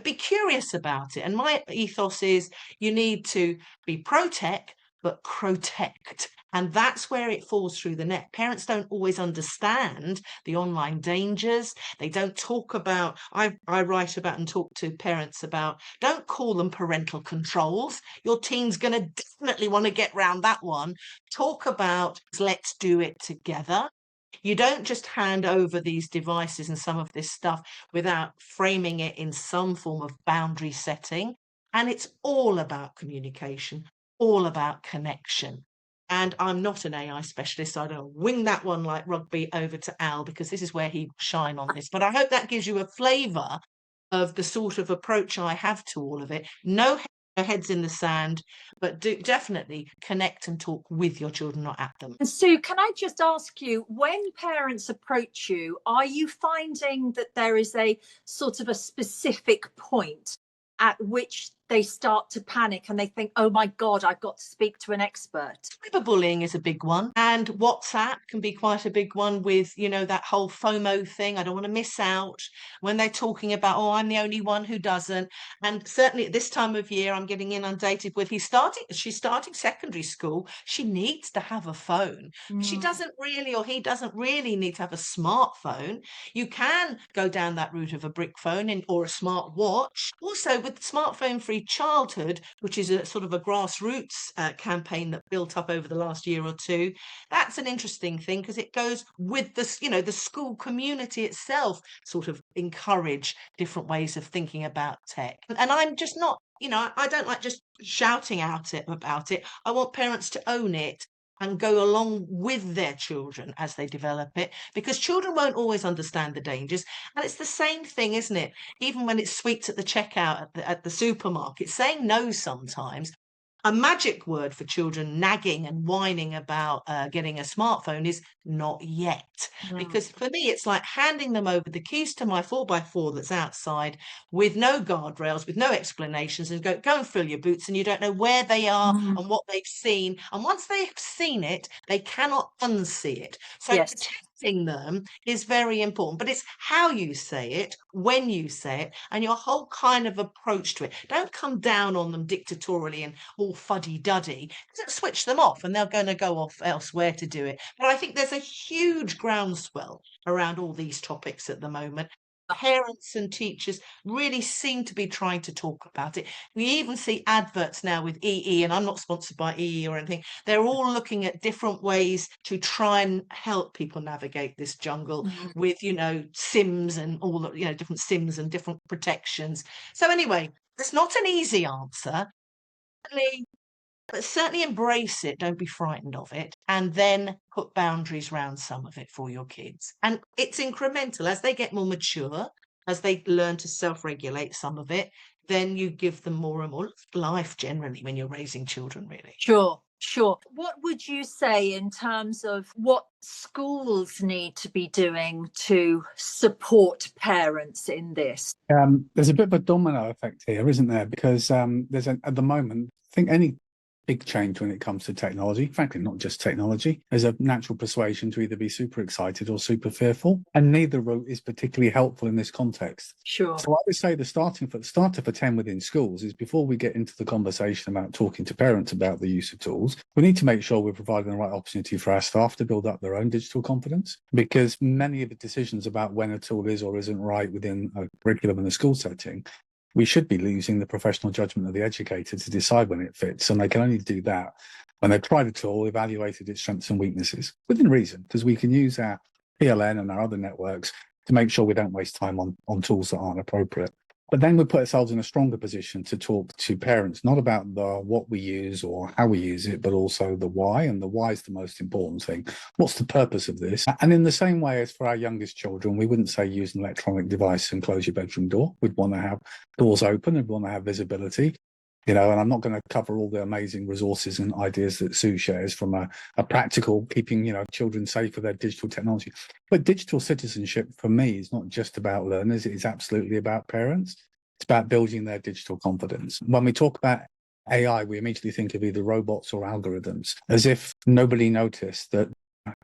be curious about it. And my ethos is you need to be pro-tech, but protect. And that's where it falls through the net. Parents don't always understand the online dangers. They don't talk about, I write about and talk to parents about, don't call them parental controls. Your teen's going to definitely want to get round that one. Talk about, let's do it together. You don't just hand over these devices and some of this stuff without framing it in some form of boundary setting. And it's all about communication, all about connection. And I'm not an AI specialist, so I don't wing that one like rugby over to Al because this is where he will shine on this. But I hope that gives you a flavour of the sort of approach I have to all of it. No heads in the sand, but do definitely connect and talk with your children, not at them. And Sue, can I just ask you, when parents approach you, are you finding that there is a sort of a specific point at which they start to panic and they think, oh my God, I've got to speak to an expert? Cyberbullying is a big one, and WhatsApp can be quite a big one with, that whole FOMO thing. I don't want to miss out when they're talking about, oh, I'm the only one who doesn't. And certainly at this time of year, I'm getting inundated with she's starting secondary school. She needs to have a phone. She doesn't really, or he doesn't really need to have a smartphone. You can go down that route of a brick phone or a smart watch. Also with smartphone-free childhood, which is a sort of a grassroots campaign that built up over the last year or two. That's an interesting thing because it goes with the school community itself sort of encourage different ways of thinking about tech. And I'm just not, I don't like just shouting out about it. I want parents to own it and go along with their children as they develop it, because children won't always understand the dangers. And it's the same thing, isn't it? Even when it's sweets at the checkout at the supermarket, saying no sometimes. A magic word for children nagging and whining about getting a smartphone is not yet. Because for me, it's like handing them over the keys to my 4x4 that's outside with no guardrails, with no explanations, and go and fill your boots, and you don't know where they are and what they've seen. And once they've seen it, they cannot unsee it. So Yes. protecting them is very important, but it's how you say it, when you say it, and your whole kind of approach to it. Don't come down on them dictatorially and all fuddy-duddy, because it'll switch them off and they're going to go off elsewhere to do it. But I think there's a huge groundswell around all these topics at the moment. Parents and teachers really seem to be trying to talk about it. We even see adverts now with EE, and I'm not sponsored by EE or anything. They're all looking at different ways to try and help people navigate this jungle with, SIMs and all the, different SIMs and different protections. So anyway, it's not an easy answer. But certainly embrace it. Don't be frightened of it. And then put boundaries around some of it for your kids. And it's incremental. As they get more mature, as they learn to self-regulate some of it, then you give them more and more life generally when you're raising children, really. Sure. What would you say in terms of what schools need to be doing to support parents in this? There's a bit of a domino effect here, isn't there? Because at the moment, I think any big change when it comes to technology, frankly, not just technology, there's a natural persuasion to either be super excited or super fearful. And neither route is particularly helpful in this context. Sure. So I would say the starter for 10 within schools is, before we get into the conversation about talking to parents about the use of tools, we need to make sure we're providing the right opportunity for our staff to build up their own digital confidence, because many of the decisions about when a tool is or isn't right within a curriculum in a school setting, we should be using the professional judgment of the educator to decide when it fits. And they can only do that when they've tried a tool, evaluated its strengths and weaknesses, within reason, because we can use our PLN and our other networks to make sure we don't waste time on tools that aren't appropriate. But then we put ourselves in a stronger position to talk to parents, not about the what we use or how we use it, but also the why. And the why is the most important thing. What's the purpose of this? And in the same way as for our youngest children, we wouldn't say use an electronic device and close your bedroom door. We'd want to have doors open, and want to have visibility. And I'm not going to cover all the amazing resources and ideas that Sue shares from a practical keeping, children safe with their digital technology. But digital citizenship for me is not just about learners. It is absolutely about parents. It's about building their digital confidence. When we talk about AI, we immediately think of either robots or algorithms, as if nobody noticed that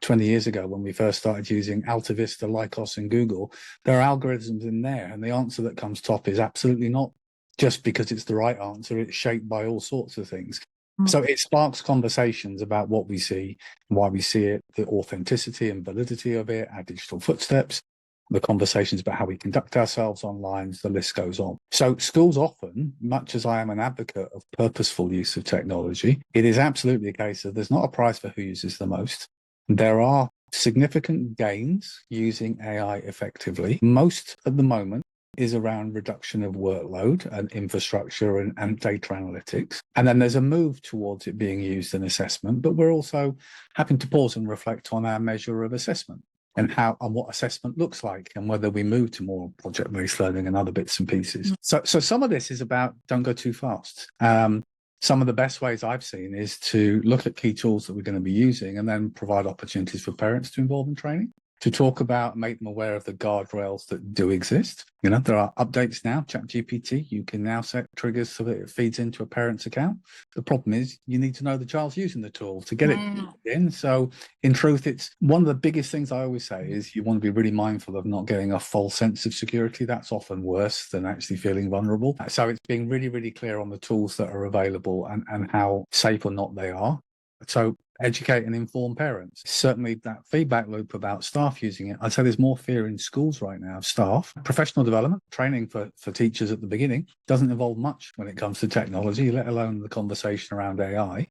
20 years ago, when we first started using Alta Vista, Lycos and Google, there are algorithms in there. And the answer that comes top is absolutely not just because it's the right answer. It's shaped by all sorts of things. So it sparks conversations about what we see, why we see it, the authenticity and validity of it, our digital footsteps, the conversations about how we conduct ourselves online, the list goes on. So schools often, much as I am an advocate of purposeful use of technology, it is absolutely a case of there's not a prize for who uses the most. There are significant gains using AI effectively. Most at the moment is around reduction of workload and infrastructure and data analytics. And then there's a move towards it being used in assessment, but we're also having to pause and reflect on our measure of assessment and what assessment looks like, and whether we move to more project-based learning and other bits and pieces. So some of this is about don't go too fast. Some of the best ways I've seen is to look at key tools that we're going to be using and then provide opportunities for parents to involve in training, to talk about, make them aware of the guardrails that do exist. There are updates now, ChatGPT, you can now set triggers so that it feeds into a parent's account. The problem is you need to know the child's using the tool to get it in. So in truth, it's one of the biggest things I always say is you want to be really mindful of not getting a false sense of security. That's often worse than actually feeling vulnerable. So it's being really, really clear on the tools that are available and how safe or not they are. So educate and inform parents. Certainly that feedback loop about staff using it. I'd say there's more fear in schools right now of staff. Professional development, training for teachers at the beginning doesn't involve much when it comes to technology, let alone the conversation around AI.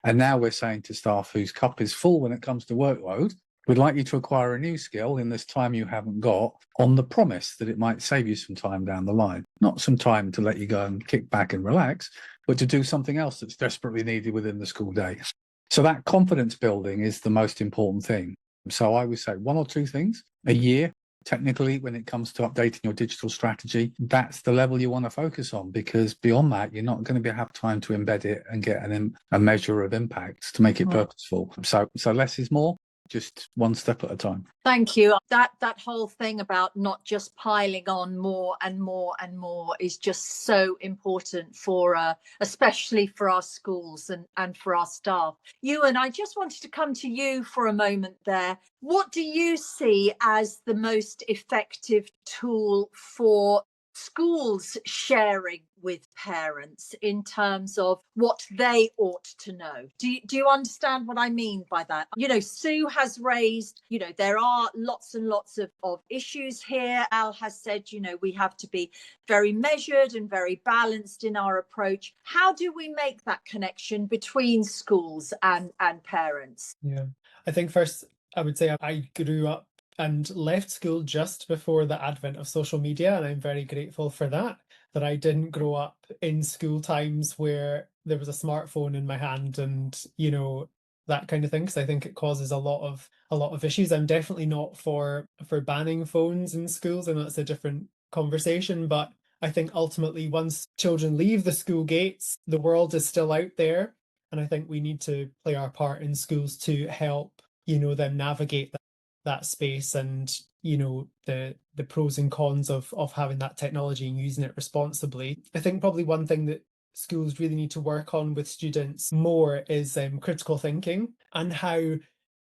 And now we're saying to staff whose cup is full when it comes to workload, we'd like you to acquire a new skill in this time you haven't got, on the promise that it might save you some time down the line. Not some time to let you go and kick back and relax, but to do something else that's desperately needed within the school day. So that confidence building is the most important thing. So I would say 1 or 2 things a year. Technically, when it comes to updating your digital strategy, that's the level you want to focus on, because beyond that, you're not going to have time to embed it and get a measure of impact to make it purposeful. So less is more, just one step at a time. Thank you. That whole thing about not just piling on more and more and more is just so important for especially for our schools and for our staff. Euan, I just wanted to come to you for a moment there. What do you see as the most effective tool for schools sharing with parents in terms of what they ought to know? Do you understand what I mean by that? You know, Sue has raised, you know, there are lots and lots of issues here. Al has said, you know, we have to be very measured and very balanced in our approach. How do we make that connection between schools and parents? Yeah, I think first I would say I grew up and left school just before the advent of social media, and I'm very grateful for that I didn't grow up in school times where there was a smartphone in my hand and, you know, that kind of thing, because I think it causes a lot of issues. I'm definitely not for banning phones in schools, and that's a different conversation, but I think ultimately once children leave the school gates, the world is still out there, and I think we need to play our part in schools to help, you know, them navigate that space, and, you know, the pros and cons of having that technology and using it responsibly. I think probably one thing that schools really need to work on with students more is critical thinking, and how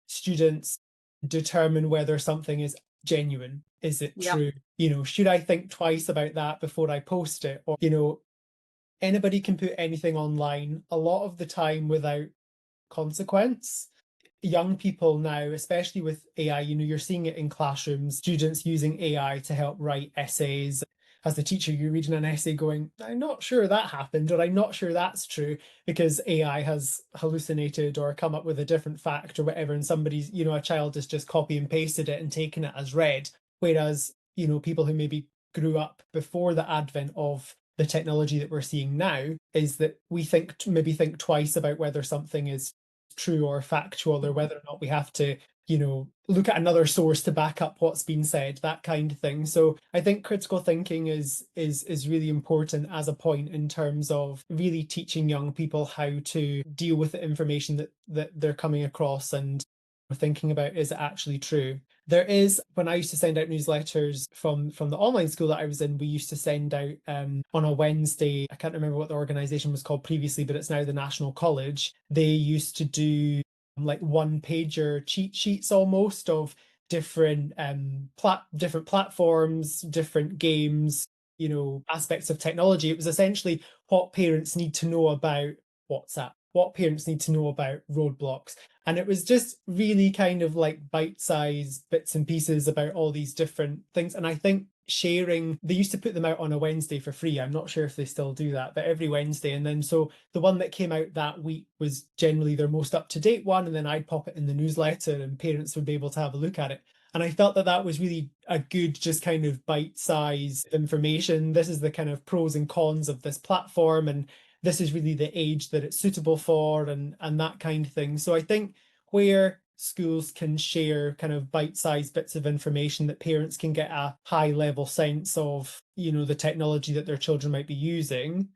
students determine whether something is genuine. Is it true? You know, should I think twice about that before I post it? Or, you know, anybody can put anything online a lot of the time without consequence. Young people now, especially with AI, you know, you're seeing it in classrooms, students using AI to help write essays. As the teacher, you're reading an essay going, I'm not sure that happened, or I'm not sure that's true, because AI has hallucinated or come up with a different fact or whatever, and somebody's, you know, a child has just copy and pasted it and taken it as read. Whereas, you know, people who maybe grew up before the advent of the technology that we're seeing now, is that we maybe think twice about whether something is true or factual, or whether or not we have to, you know, look at another source to back up what's been said, that kind of thing. So I think critical thinking is really important as a point in terms of really teaching young people how to deal with the information that they're coming across, and thinking about, is it actually true? There is, when I used to send out newsletters from the online school that I was in, we used to send out on a Wednesday, I can't remember what the organisation was called previously, but it's now the National College. They used to do like one-pager cheat sheets almost of different different platforms, different games, you know, aspects of technology. It was essentially what parents need to know about WhatsApp, what parents need to know about Roadblocks. And it was just really kind of like bite-sized bits and pieces about all these different things. And I think sharing, they used to put them out on a Wednesday for free. I'm not sure if they still do that, but every Wednesday. And then so the one that came out that week was generally their most up-to-date one. And then I'd pop it in the newsletter and parents would be able to have a look at it. And I felt that was really a good, just kind of bite-sized information. This is the kind of pros and cons of this platform, and this is really the age that it's suitable for, and that kind of thing. So I think where schools can share kind of bite-sized bits of information that parents can get a high-level sense of, you know, the technology that their children might be using,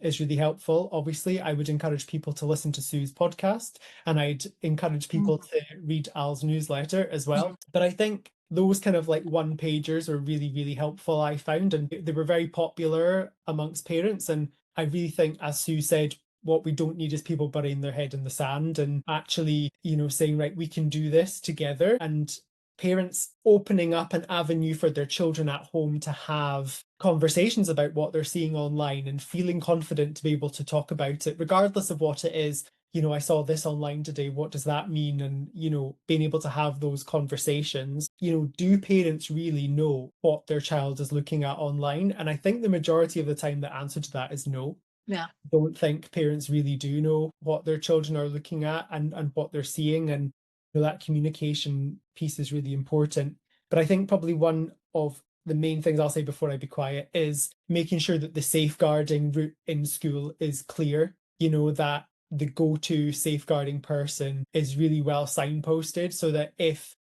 is really helpful. Obviously, I would encourage people to listen to Sue's podcast, and I'd encourage people to read Al's newsletter as well. But I think those kind of like one-pagers are really, really helpful, I found, and they were very popular amongst parents. And I really think, as Sue said, what we don't need is people burying their head in the sand, and actually, you know, saying, right, we can do this together, and parents opening up an avenue for their children at home to have conversations about what they're seeing online, and feeling confident to be able to talk about it, regardless of what it is. You know, I saw this online today, what does that mean? And, you know, being able to have those conversations. You know, do parents really know what their child is looking at online? And I think the majority of the time the answer to that is no. Yeah. I don't think parents really do know what their children are looking at and what they're seeing. And, you know, that communication piece is really important. But I think probably one of the main things I'll say before I be quiet is making sure that the safeguarding route in school is clear. You know, that the go-to safeguarding person is really well signposted, so that if,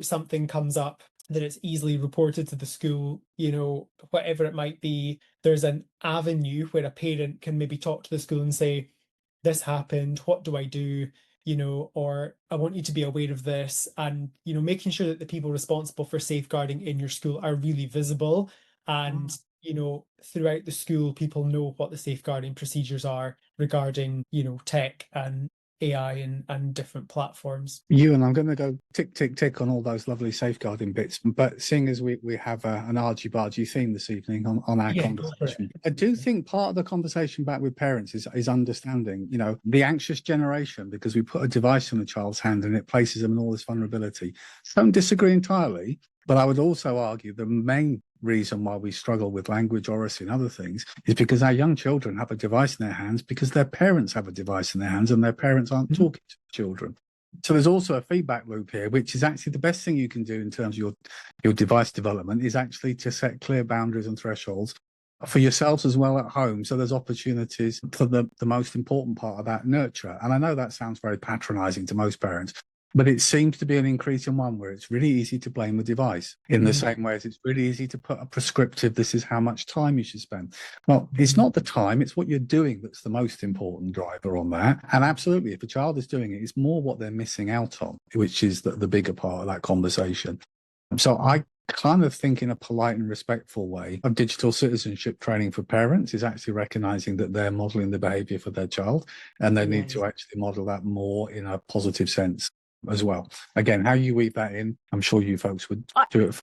something comes up, that it's easily reported to the school, whatever it might be, there's an avenue where a parent can maybe talk to the school and say, this happened, what do I do? Or I want you to be aware of this, and, making sure that the people responsible for safeguarding in your school are really visible, and, throughout the school, people know what the safeguarding procedures are regarding, tech and AI and different platforms. Euan, I'm going to go tick, tick, tick on all those lovely safeguarding bits. But seeing as we have an argy-bargy theme this evening on our conversation, I do think part of the conversation back with parents is understanding, the anxious generation, because we put a device in a child's hand and it places them in all this vulnerability. Don't disagree entirely, but I would also argue the main reason why we struggle with language, oracy and other things is because our young children have a device in their hands because their parents have a device in their hands and their parents aren't talking to the children. So there's also a feedback loop here, which is actually the best thing you can do in terms of your device development, is actually to set clear boundaries and thresholds for yourselves as well at home. So there's opportunities for the most important part of that, nurture. And I know that sounds very patronizing to most parents, but it seems to be an increasing one where it's really easy to blame the device in the same way as it's really easy to put a prescriptive, this is how much time you should spend. Well, it's not the time, it's what you're doing that's the most important driver on that. And absolutely, if a child is doing it, it's more what they're missing out on, which is the bigger part of that conversation. So I kind of think in a polite and respectful way of digital citizenship training for parents is actually recognizing that they're modeling the behavior for their child, and they need to actually model that more in a positive sense as well. Again, how you weave that in, I'm sure you folks would do it.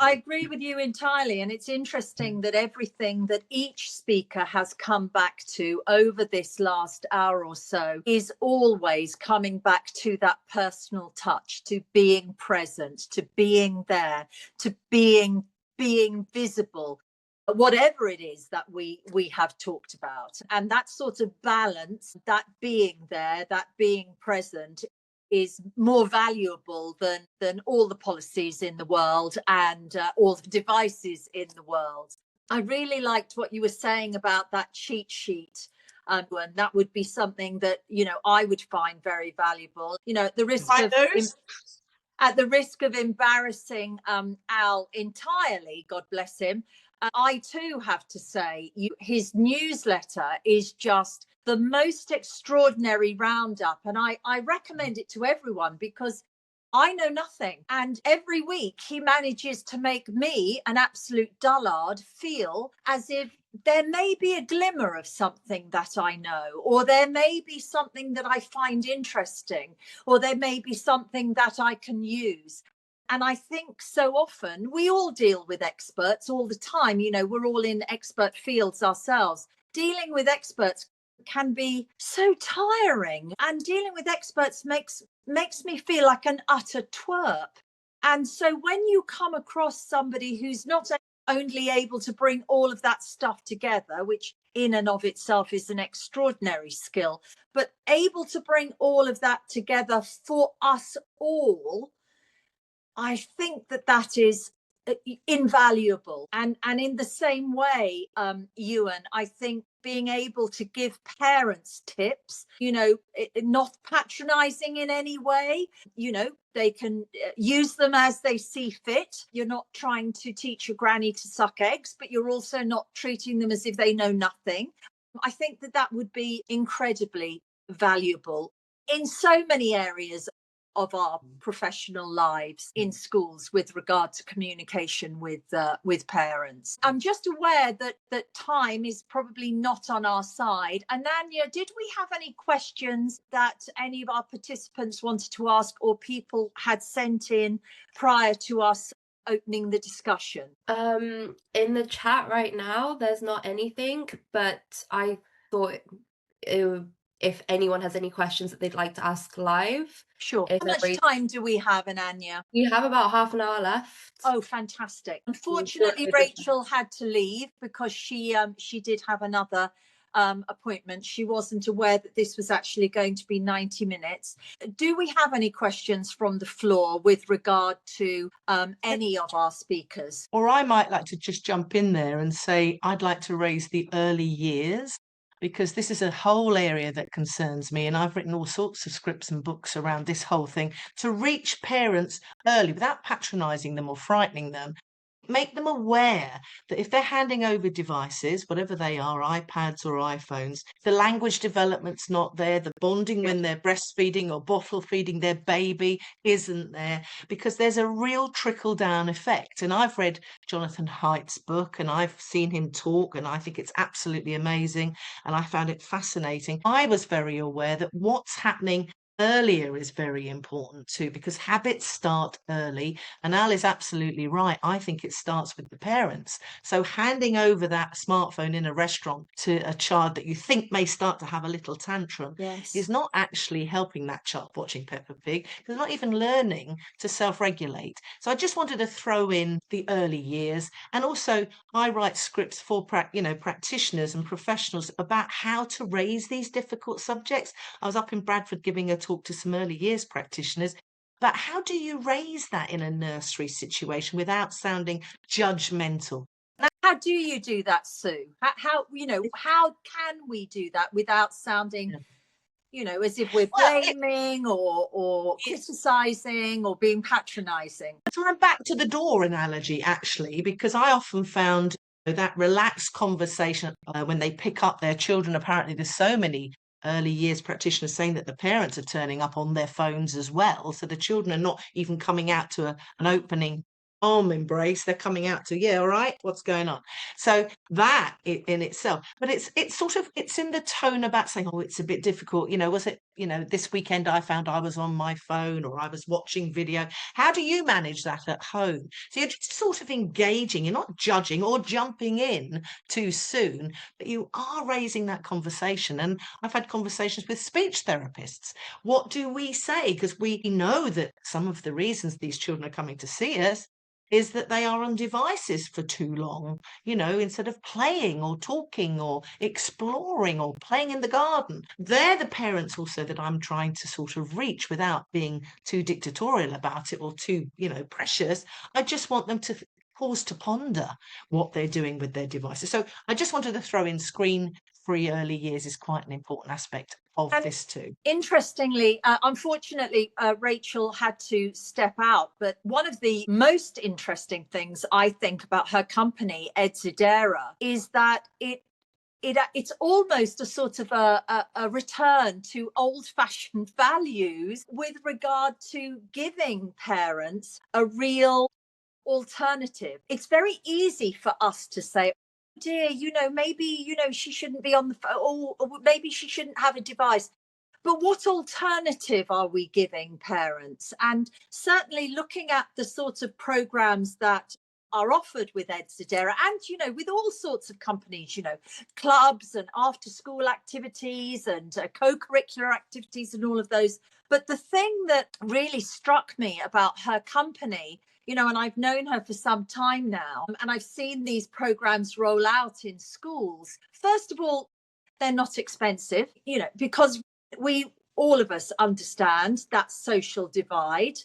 I agree with you entirely. And it's interesting that everything that each speaker has come back to over this last hour or so is always coming back to that personal touch, to being present, to being there, to being visible, whatever it is that we have talked about. And that sort of balance, that being there, that being present, is more valuable than all the policies in the world and all the devices in the world. I really liked what you were saying about that cheat sheet. And that would be something that, I would find very valuable. At the risk of embarrassing Al entirely, God bless him, I too have to say his newsletter is just the most extraordinary roundup. And I recommend it to everyone because I know nothing. And every week he manages to make me, an absolute dullard, feel as if there may be a glimmer of something that I know, or there may be something that I find interesting, or there may be something that I can use. And I think so often we all deal with experts all the time. We're all in expert fields ourselves. Dealing with experts can be so tiring, and dealing with experts makes me feel like an utter twerp. And so when you come across somebody who's not only able to bring all of that stuff together, which in and of itself is an extraordinary skill, but able to bring all of that together for us all, I think that is invaluable. And in the same way, Euan, I think being able to give parents tips, not patronizing in any way, they can use them as they see fit. You're not trying to teach your granny to suck eggs, but you're also not treating them as if they know nothing. I think that would be incredibly valuable in so many areas of our professional lives in schools with regard to communication with parents. I'm just aware that time is probably not on our side. Ananya, did we have any questions that any of our participants wanted to ask or people had sent in prior to us opening the discussion? In the chat right now, there's not anything, but I thought if anyone has any questions that they'd like to ask live. Sure. How much time do we have, Ananya? We have about half an hour left. Oh, fantastic. Unfortunately, Rachael had to leave because she did have another appointment. She wasn't aware that this was actually going to be 90 minutes. Do we have any questions from the floor with regard to any of our speakers? Or I might like to just jump in there and say I'd like to raise the early years. because this is a whole area that concerns me. And I've written all sorts of scripts and books around this whole thing to reach parents early without patronising them or frightening them. Make them aware that if they're handing over devices, whatever they are, iPads or iPhones, the language development's not there, the bonding when they're breastfeeding or bottle feeding their baby isn't there, because there's a real trickle-down effect. And I've read Jonathan Haidt's book and I've seen him talk, and I think it's absolutely amazing, and I found it fascinating. I was very aware that what's happening earlier is very important too, because habits start early. And Al is absolutely right. I think it starts with the parents. So handing over that smartphone in a restaurant to a child that you think may start to have a little tantrum is not actually helping that child watching Peppa Pig. They're not even learning to self-regulate. So I just wanted to throw in the early years. And also I write scripts for practitioners and professionals about how to raise these difficult subjects. I was up in Bradford giving a talk to some early years practitioners. But how do you raise that in a nursery situation without sounding judgmental? How do you do that, Sue? How can we do that without sounding, as if we're blaming or criticising or being patronising? So I'm back to the door analogy, actually, because I often found that relaxed conversation when they pick up their children. Apparently, there's so many early years practitioners saying that the parents are turning up on their phones as well. So the children are not even coming out to an opening arm embrace. They're coming out to, yeah, all right, what's going on? So that in itself, but it's in the tone about saying, oh, it's a bit difficult. Was it, this weekend I found I was on my phone or I was watching video. How do you manage that at home? So you're just sort of engaging. You're not judging or jumping in too soon, but you are raising that conversation. And I've had conversations with speech therapists. What do we say? Because we know that some of the reasons these children are coming to see us is that they are on devices for too long, instead of playing or talking or exploring or playing in the garden. They're the parents also that I'm trying to sort of reach without being too dictatorial about it or too, precious. I just want them to pause to ponder what they're doing with their devices. So I just wanted to throw in screen-free early years is quite an important aspect of this too. Interestingly, unfortunately, Rachael had to step out. But one of the most interesting things I think about her company, Edsidera, is that it's almost a sort of a return to old-fashioned values with regard to giving parents a real alternative. It's very easy for us to say, dear, maybe, she shouldn't be on the phone, or maybe she shouldn't have a device. But what alternative are we giving parents? And certainly looking at the sorts of programs that are offered with Edsidera and, with all sorts of companies, clubs and after school activities and co-curricular activities and all of those. But the thing that really struck me about her company, and I've known her for some time now, and I've seen these programs roll out in schools. First of all, they're not expensive, because all of us understand that social divide,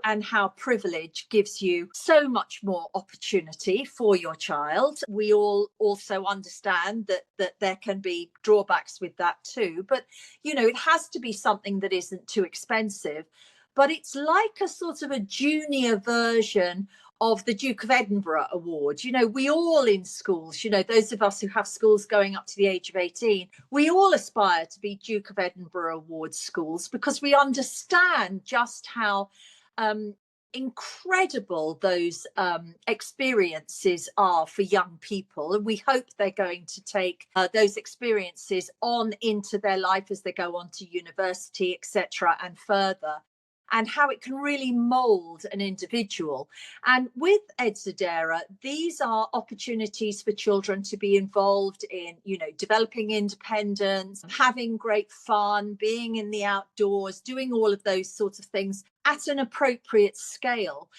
and how privilege gives you so much more opportunity for your child. We all also understand that there can be drawbacks with that too. But, it has to be something that isn't too expensive. But it's like a sort of a junior version of the Duke of Edinburgh Award. We all in schools, those of us who have schools going up to the age of 18, we all aspire to be Duke of Edinburgh Award schools because we understand just how incredible those experiences are for young people. And we hope they're going to take those experiences on into their life as they go on to university, etc., and further, and how it can really mould an individual. And with Edsidera, these are opportunities for children to be involved in, developing independence, having great fun, being in the outdoors, doing all of those sorts of things at an appropriate scale.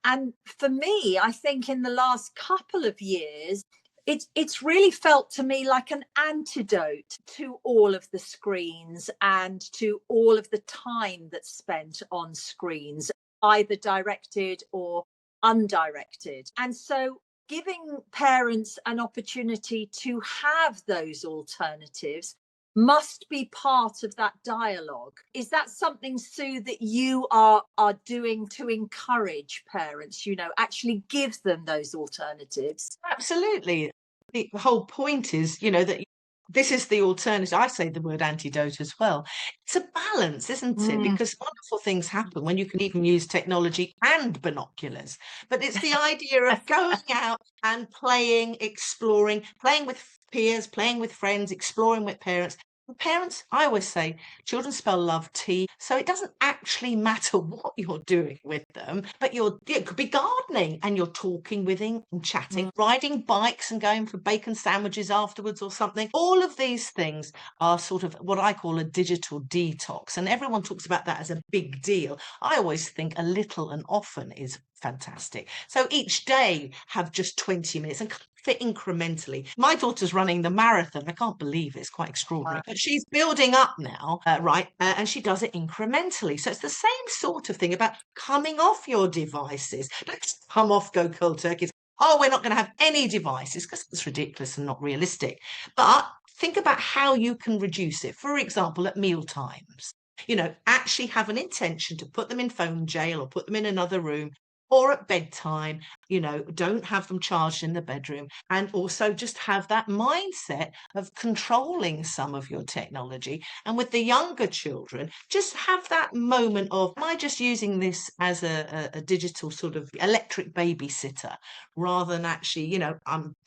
And for me, I think in the last couple of years, it's really felt to me like an antidote to all of the screens and to all of the time that's spent on screens, either directed or undirected. And so giving parents an opportunity to have those alternatives must be part of that dialogue. Is that something, Sue, that you are doing to encourage parents, actually give them those alternatives? Absolutely. The whole point is, that this is the alternative. I say the word antidote as well. It's a balance, isn't it? Because wonderful things happen when you can even use technology and binoculars. But it's the idea of going out and playing, exploring, playing with peers, playing with friends, exploring with parents. Parents, I always say, children spell love T, so it doesn't actually matter what you're doing with them, but it could be gardening and you're talking with him and chatting, riding bikes and going for bacon sandwiches afterwards or something. All of these things are sort of what I call a digital detox, and everyone talks about that as a big deal. I always think a little and often is fantastic. So each day have just 20 minutes and fit incrementally. My daughter's running the marathon. I can't believe it. It's quite extraordinary. But she's building up now, and she does it incrementally. So it's the same sort of thing about coming off your devices. Don't just come off, go cold turkey. Oh, we're not going to have any devices, because it's ridiculous and not realistic. But think about how you can reduce it. For example, at meal times. Actually have an intention to put them in phone jail or put them in another room, or at bedtime, don't have them charged in the bedroom, and also just have that mindset of controlling some of your technology. And with the younger children, just have that moment of, am I just using this as a digital sort of electric babysitter, rather than actually,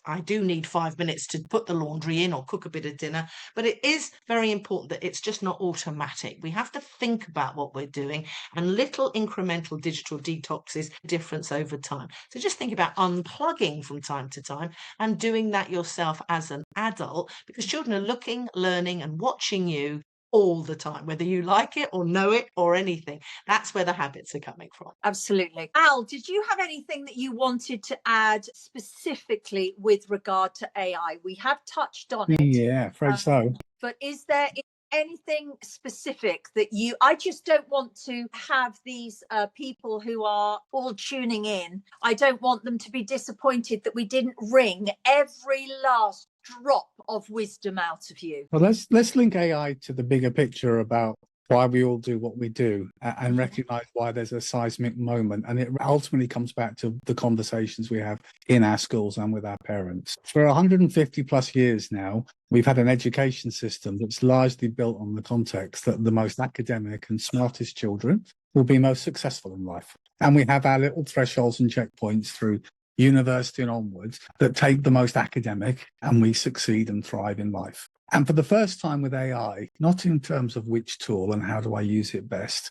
I do need 5 minutes to put the laundry in or cook a bit of dinner. But it is very important that it's just not automatic. We have to think about what we're doing, and little incremental digital detoxes difference over time. So just think about unplugging from time to time and doing that yourself as an adult, because children are looking, learning and watching you all the time, whether you like it or know it or anything. That's where the habits are coming from. Absolutely. Al, did you have anything that you wanted to add specifically with regard to AI? We have touched on it. Yeah, afraid so. But is there anything specific that I just don't want to have these people who are all tuning in. I don't want them to be disappointed that we didn't wring every last drop of wisdom out of you. Well, let's link AI to the bigger picture about why we all do what we do, and recognize why there's a seismic moment. And it ultimately comes back to the conversations we have in our schools and with our parents. For 150 plus years now, we've had an education system that's largely built on the context that the most academic and smartest children will be most successful in life. And we have our little thresholds and checkpoints through university and onwards that take the most academic, and we succeed and thrive in life. And for the first time with AI, not in terms of which tool and how do I use it best,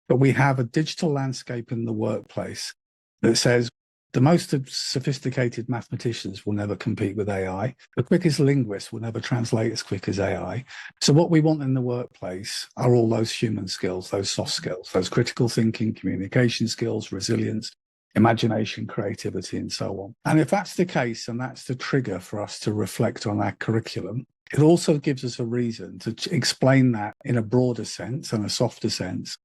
but we have a digital landscape in the workplace that says the most sophisticated mathematicians will never compete with AI. The quickest linguists will never translate as quick as AI. So what we want in the workplace are all those human skills, those soft skills, those critical thinking, communication skills, resilience, imagination, creativity, and so on. And if that's the case, and that's the trigger for us to reflect on our curriculum, it also gives us a reason to explain that in a broader sense and a softer sense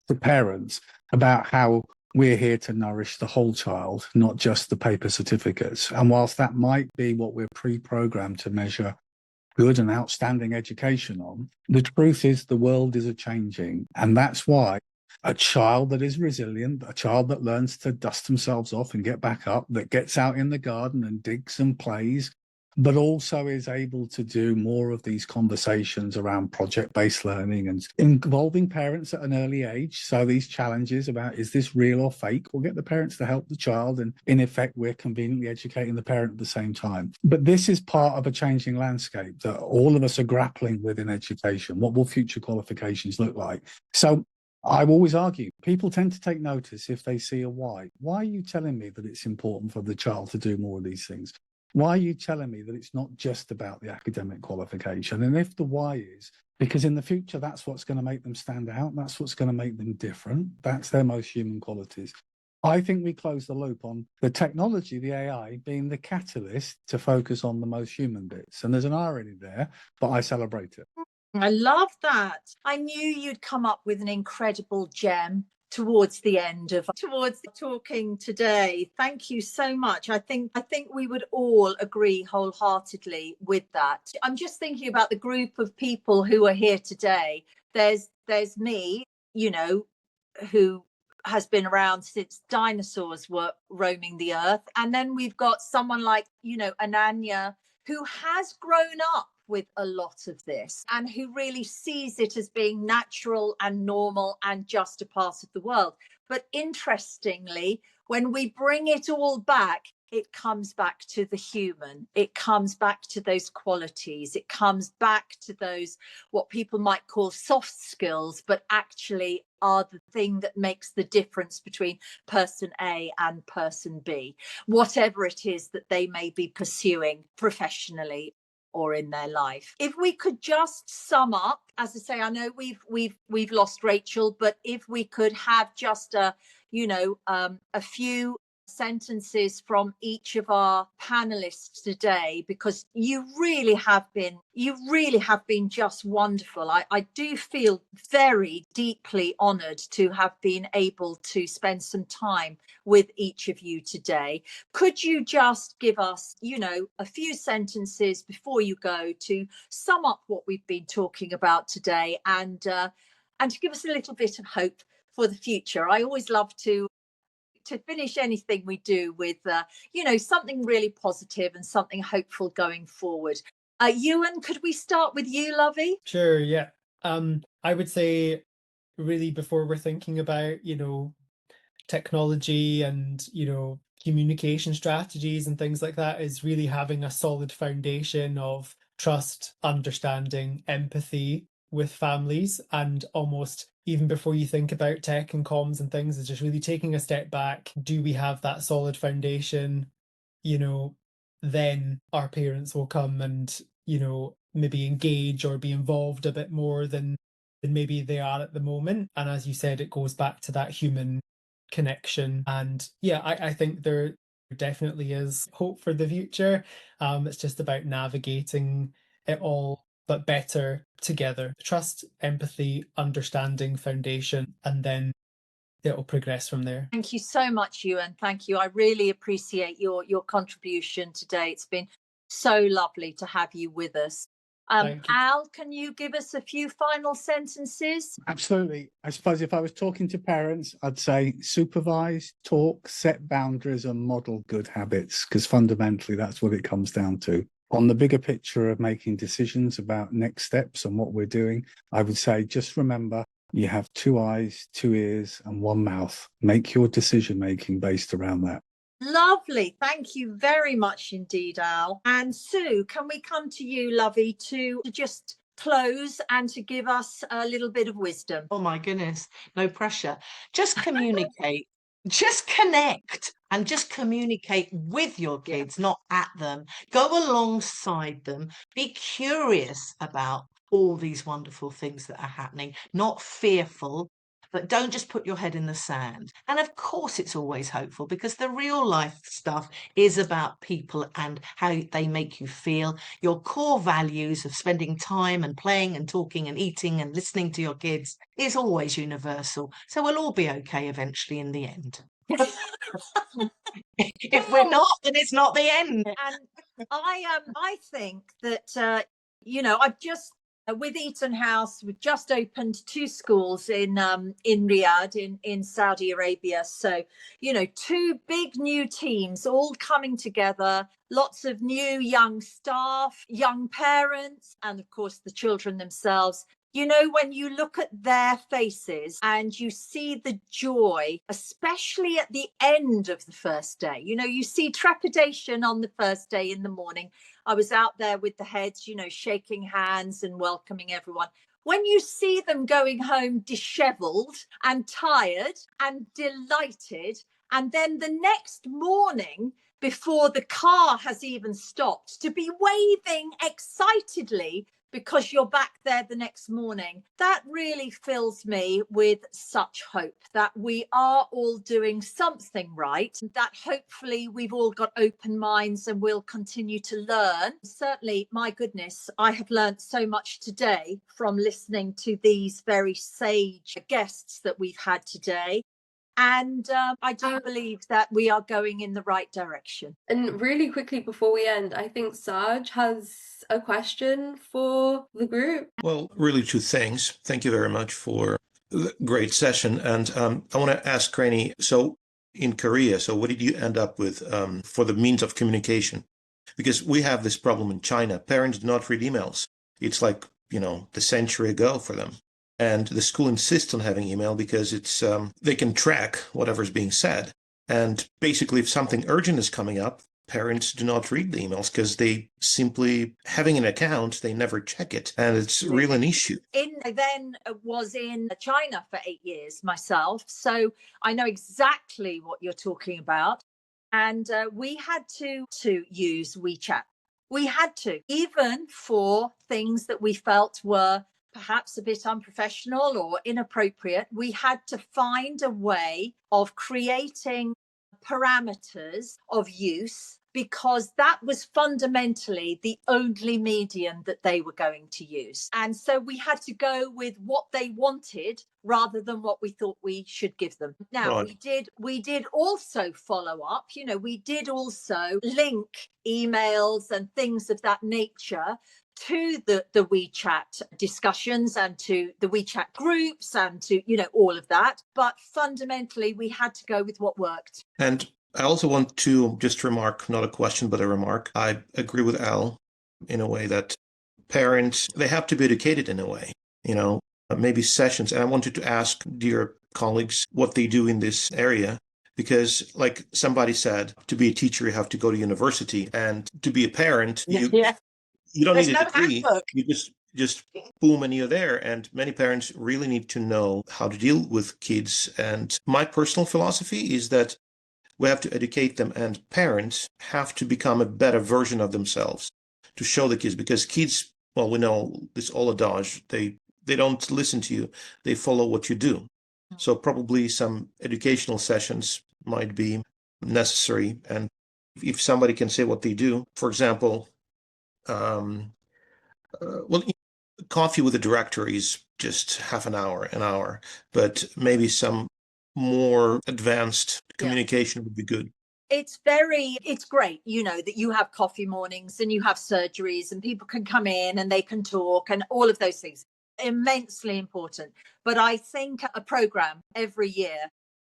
to parents about how we're here to nourish the whole child, not just the paper certificates. And whilst that might be what we're pre-programmed to measure good and outstanding education on, the truth is the world is a-changing. And that's why a child that is resilient, a child that learns to dust themselves off and get back up, that gets out in the garden and digs and plays, but also is able to do more of these conversations around project-based learning and involving parents at an early age. So these challenges about, is this real or fake? We'll get the parents to help the child, and in effect, we're conveniently educating the parent at the same time. But this is part of a changing landscape that all of us are grappling with in education. What will future qualifications look like? So I always argue, people tend to take notice if they see a why. Why are you telling me that it's important for the child to do more of these things? Why are you telling me that it's not just about the academic qualification? And if the why is, because in the future, that's what's going to make them stand out, that's what's going to make them different, that's their most human qualities. I think we close the loop on the technology, the AI, being the catalyst to focus on the most human bits. And there's an irony there, but I celebrate it. I love that. I knew you'd come up with an incredible gem towards the end of talking today. Thank you so much. I think we would all agree wholeheartedly with that. I'm just thinking about the group of people who are here today. There's me, you know, who has been around since dinosaurs were roaming the earth. And then we've got someone like, you know, Ananya, who has grown up with a lot of this and who really sees it as being natural and normal and just a part of the world. But interestingly, when we bring it all back, it comes back to the human. It comes back to those qualities. It comes back to those, what people might call soft skills, but actually are the thing that makes the difference between person A and person B, whatever it is that they may be pursuing professionally or in their life. If we could just sum up, as I say, I know we've lost Rachael, but if we could have just a few sentences from each of our panelists today, because you really have been just wonderful. I do feel very deeply honoured to have been able to spend some time with each of you today. Could you just give us, you know, a few sentences before you go to sum up what we've been talking about today and to give us a little bit of hope for the future? I always love to finish anything we do with, something really positive and something hopeful going forward. Euan, could we start with you, lovey? Sure, yeah. I would say really before we're thinking about, you know, technology and, you know, communication strategies and things like that is really having a solid foundation of trust, understanding, empathy with families, and almost even before you think about tech and comms and things, is just really taking a step back. Do we have that solid foundation? You know, then our parents will come and, you know, maybe engage or be involved a bit more than maybe they are at the moment. And as you said, it goes back to that human connection. And yeah, I think there definitely is hope for the future. It's just about navigating it all, but better together. Trust, empathy, understanding, foundation, and then it'll progress from there. Thank you so much, Euan. Thank you. I really appreciate your contribution today. It's been so lovely to have you with us. Al, can you give us a few final sentences? Absolutely. I suppose if I was talking to parents, I'd say supervise, talk, set boundaries, and model good habits, because fundamentally that's what it comes down to. On the bigger picture of making decisions about next steps and what we're doing, I would say just remember you have 2 eyes, 2 ears, and 1 mouth. Make your decision making based around that. Lovely. Thank you very much indeed, Al. And Sue, can we come to you, lovey, to just close and to give us a little bit of wisdom? Oh my goodness, no pressure. Just communicate, just connect, and just communicate with your kids, not at them. Go alongside them. Be curious about all these wonderful things that are happening, not fearful. But don't just put your head in the sand. And of course, it's always hopeful, because the real life stuff is about people and how they make you feel. Your core values of spending time and playing and talking and eating and listening to your kids is always universal. So we'll all be okay eventually in the end. If we're not, then it's not the end. And I think that, I've just, with Eton House, we've just opened 2 schools in Riyadh, in Saudi Arabia. So, 2 big new teams all coming together, lots of new young staff, young parents, and of course the children themselves. When you look at their faces and you see the joy, especially at the end of the first day, you see trepidation on the first day in the morning. I was out there with the heads, shaking hands and welcoming everyone. When you see them going home disheveled and tired and delighted, and then the next morning before the car has even stopped, to be waving excitedly because you're back there the next morning. That really fills me with such hope that we are all doing something right, that hopefully we've all got open minds and we'll continue to learn. Certainly, my goodness, I have learned so much today from listening to these very sage guests that we've had today. And I do believe that we are going in the right direction. And really quickly before we end, I think Sarge has a question for the group. Well, really two things. Thank you very much for the great session. And I want to ask Gráinne, so in Korea, so what did you end up with for the means of communication? Because we have this problem in China. Parents do not read emails. It's like, the century ago for them. And the school insists on having email because it's they can track whatever's being said. And basically, if something urgent is coming up, parents do not read the emails because they simply, having an account, they never check it. And it's really an issue. I then was in China for 8 years myself. So I know exactly what you're talking about. And we had to use WeChat. We had to, even for things that we felt were perhaps a bit unprofessional or inappropriate. We had to find a way of creating parameters of use, because that was fundamentally the only medium that they were going to use. And so we had to go with what they wanted rather than what we thought we should give them. Now, right. we did also follow up, we did also link emails and things of that nature to the WeChat discussions and to the WeChat groups and to, all of that. But fundamentally, we had to go with what worked. And I also want to just remark, not a question, but a remark. I agree with Al in a way that parents, they have to be educated in a way, maybe sessions. And I wanted to ask dear colleagues what they do in this area. Because like somebody said, to be a teacher, you have to go to university, and to be a parent, you don't need a degree. Handbook. You just boom, and you're there. And many parents really need to know how to deal with kids. And my personal philosophy is that we have to educate them, and parents have to become a better version of themselves to show the kids. Because kids, well, we know this all adage, they don't listen to you. They follow what you do. So probably some educational sessions might be necessary. And if somebody can say what they do, for example, coffee with the director is just half an hour, but maybe some more advanced communication would be good. It's great, that you have coffee mornings and you have surgeries and people can come in and they can talk and all of those things. Immensely important. But I think a program every year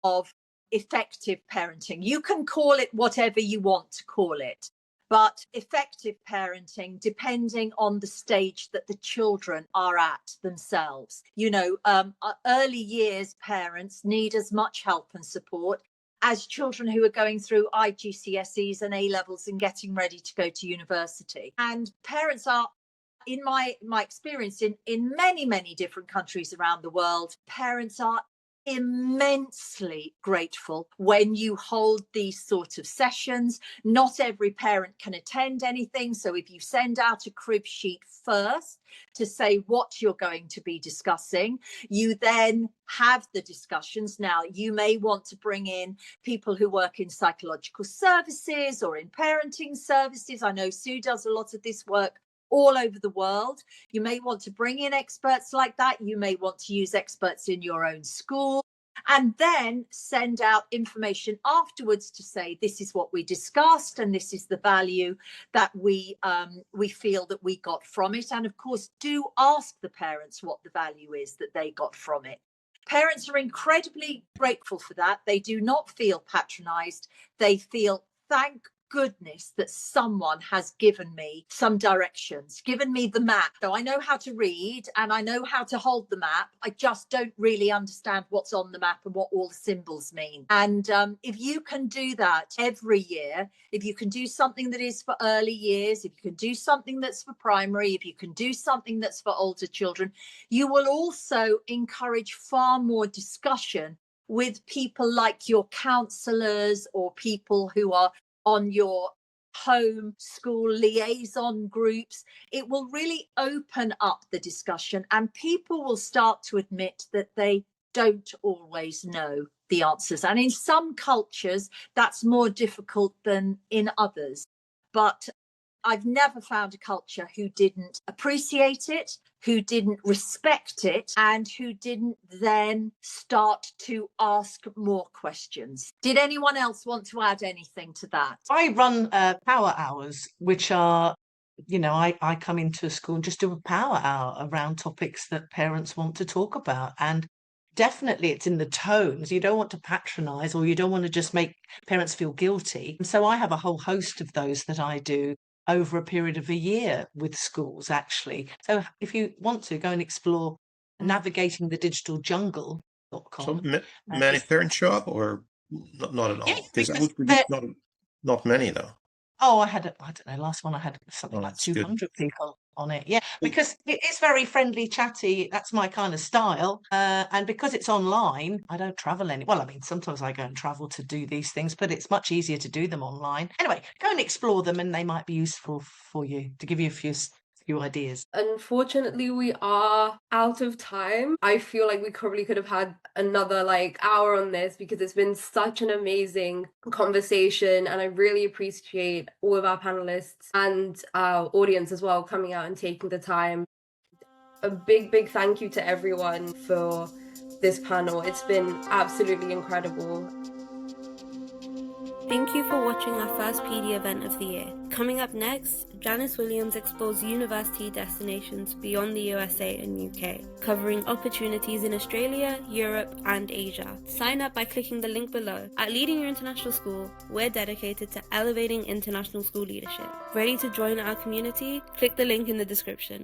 of effective parenting, you can call it whatever you want to call it. But effective parenting, depending on the stage that the children are at themselves. Early years parents need as much help and support as children who are going through IGCSEs and A-levels and getting ready to go to university. And parents are, in my experience, in many, many different countries around the world, parents are immensely grateful when you hold these sort of sessions. Not every parent can attend anything. So if you send out a crib sheet first to say what you're going to be discussing, you then have the discussions. Now, you may want to bring in people who work in psychological services or in parenting services. I know Sue does a lot of this work all over the world. You may want to bring in experts like that. You may want to use experts in your own school, and then send out information afterwards to say, this is what we discussed and this is the value that we feel that we got from it. And of course, do ask the parents what the value is that they got from it. Parents are incredibly grateful for that. They do not feel patronized. They feel, thank goodness that someone has given me some directions, given me the map. So I know how to read and I know how to hold the map. I just don't really understand what's on the map and what all the symbols mean. And if you can do that every year, if you can do something that is for early years, if you can do something that's for primary, if you can do something that's for older children, you will also encourage far more discussion with people like your counselors or people who are on your home school liaison groups. It will really open up the discussion, and people will start to admit that they don't always know the answers. And in some cultures, that's more difficult than in others. But I've never found a culture who didn't appreciate it, who didn't respect it, and who didn't then start to ask more questions. Did anyone else want to add anything to that? I run power hours, which are, I come into a school and just do a power hour around topics that parents want to talk about. And definitely it's in the tones. You don't want to patronize, or you don't want to just make parents feel guilty. And so I have a whole host of those that I do over a period of a year with schools, actually. So if you want to go and explore navigating the digital jungle.com. So many parents show up, or not at all? Yeah, Because I because would predict not many, though. Oh, I don't know, last one I had something like that's 200 good. people on it. Yeah, because it is very friendly, chatty. That's my kind of style. And because it's online, I don't travel well, I mean, sometimes I go and travel to do these things, but it's much easier to do them online. Anyway, go and explore them, and they might be useful for you, to give you a few ideas. Unfortunately, we are out of time. I feel like we probably could have had another hour on this, because it's been such an amazing conversation, and I really appreciate all of our panelists and our audience as well coming out and taking the time. A big thank you to everyone for this panel. It's been absolutely incredible. Thank you for watching our first PD event of the year. Coming up next, Janice Williams explores university destinations beyond the USA and UK, covering opportunities in Australia, Europe, and Asia. Sign up by clicking the link below. At Leading Your International School, we're dedicated to elevating international school leadership. Ready to join our community? Click the link in the description.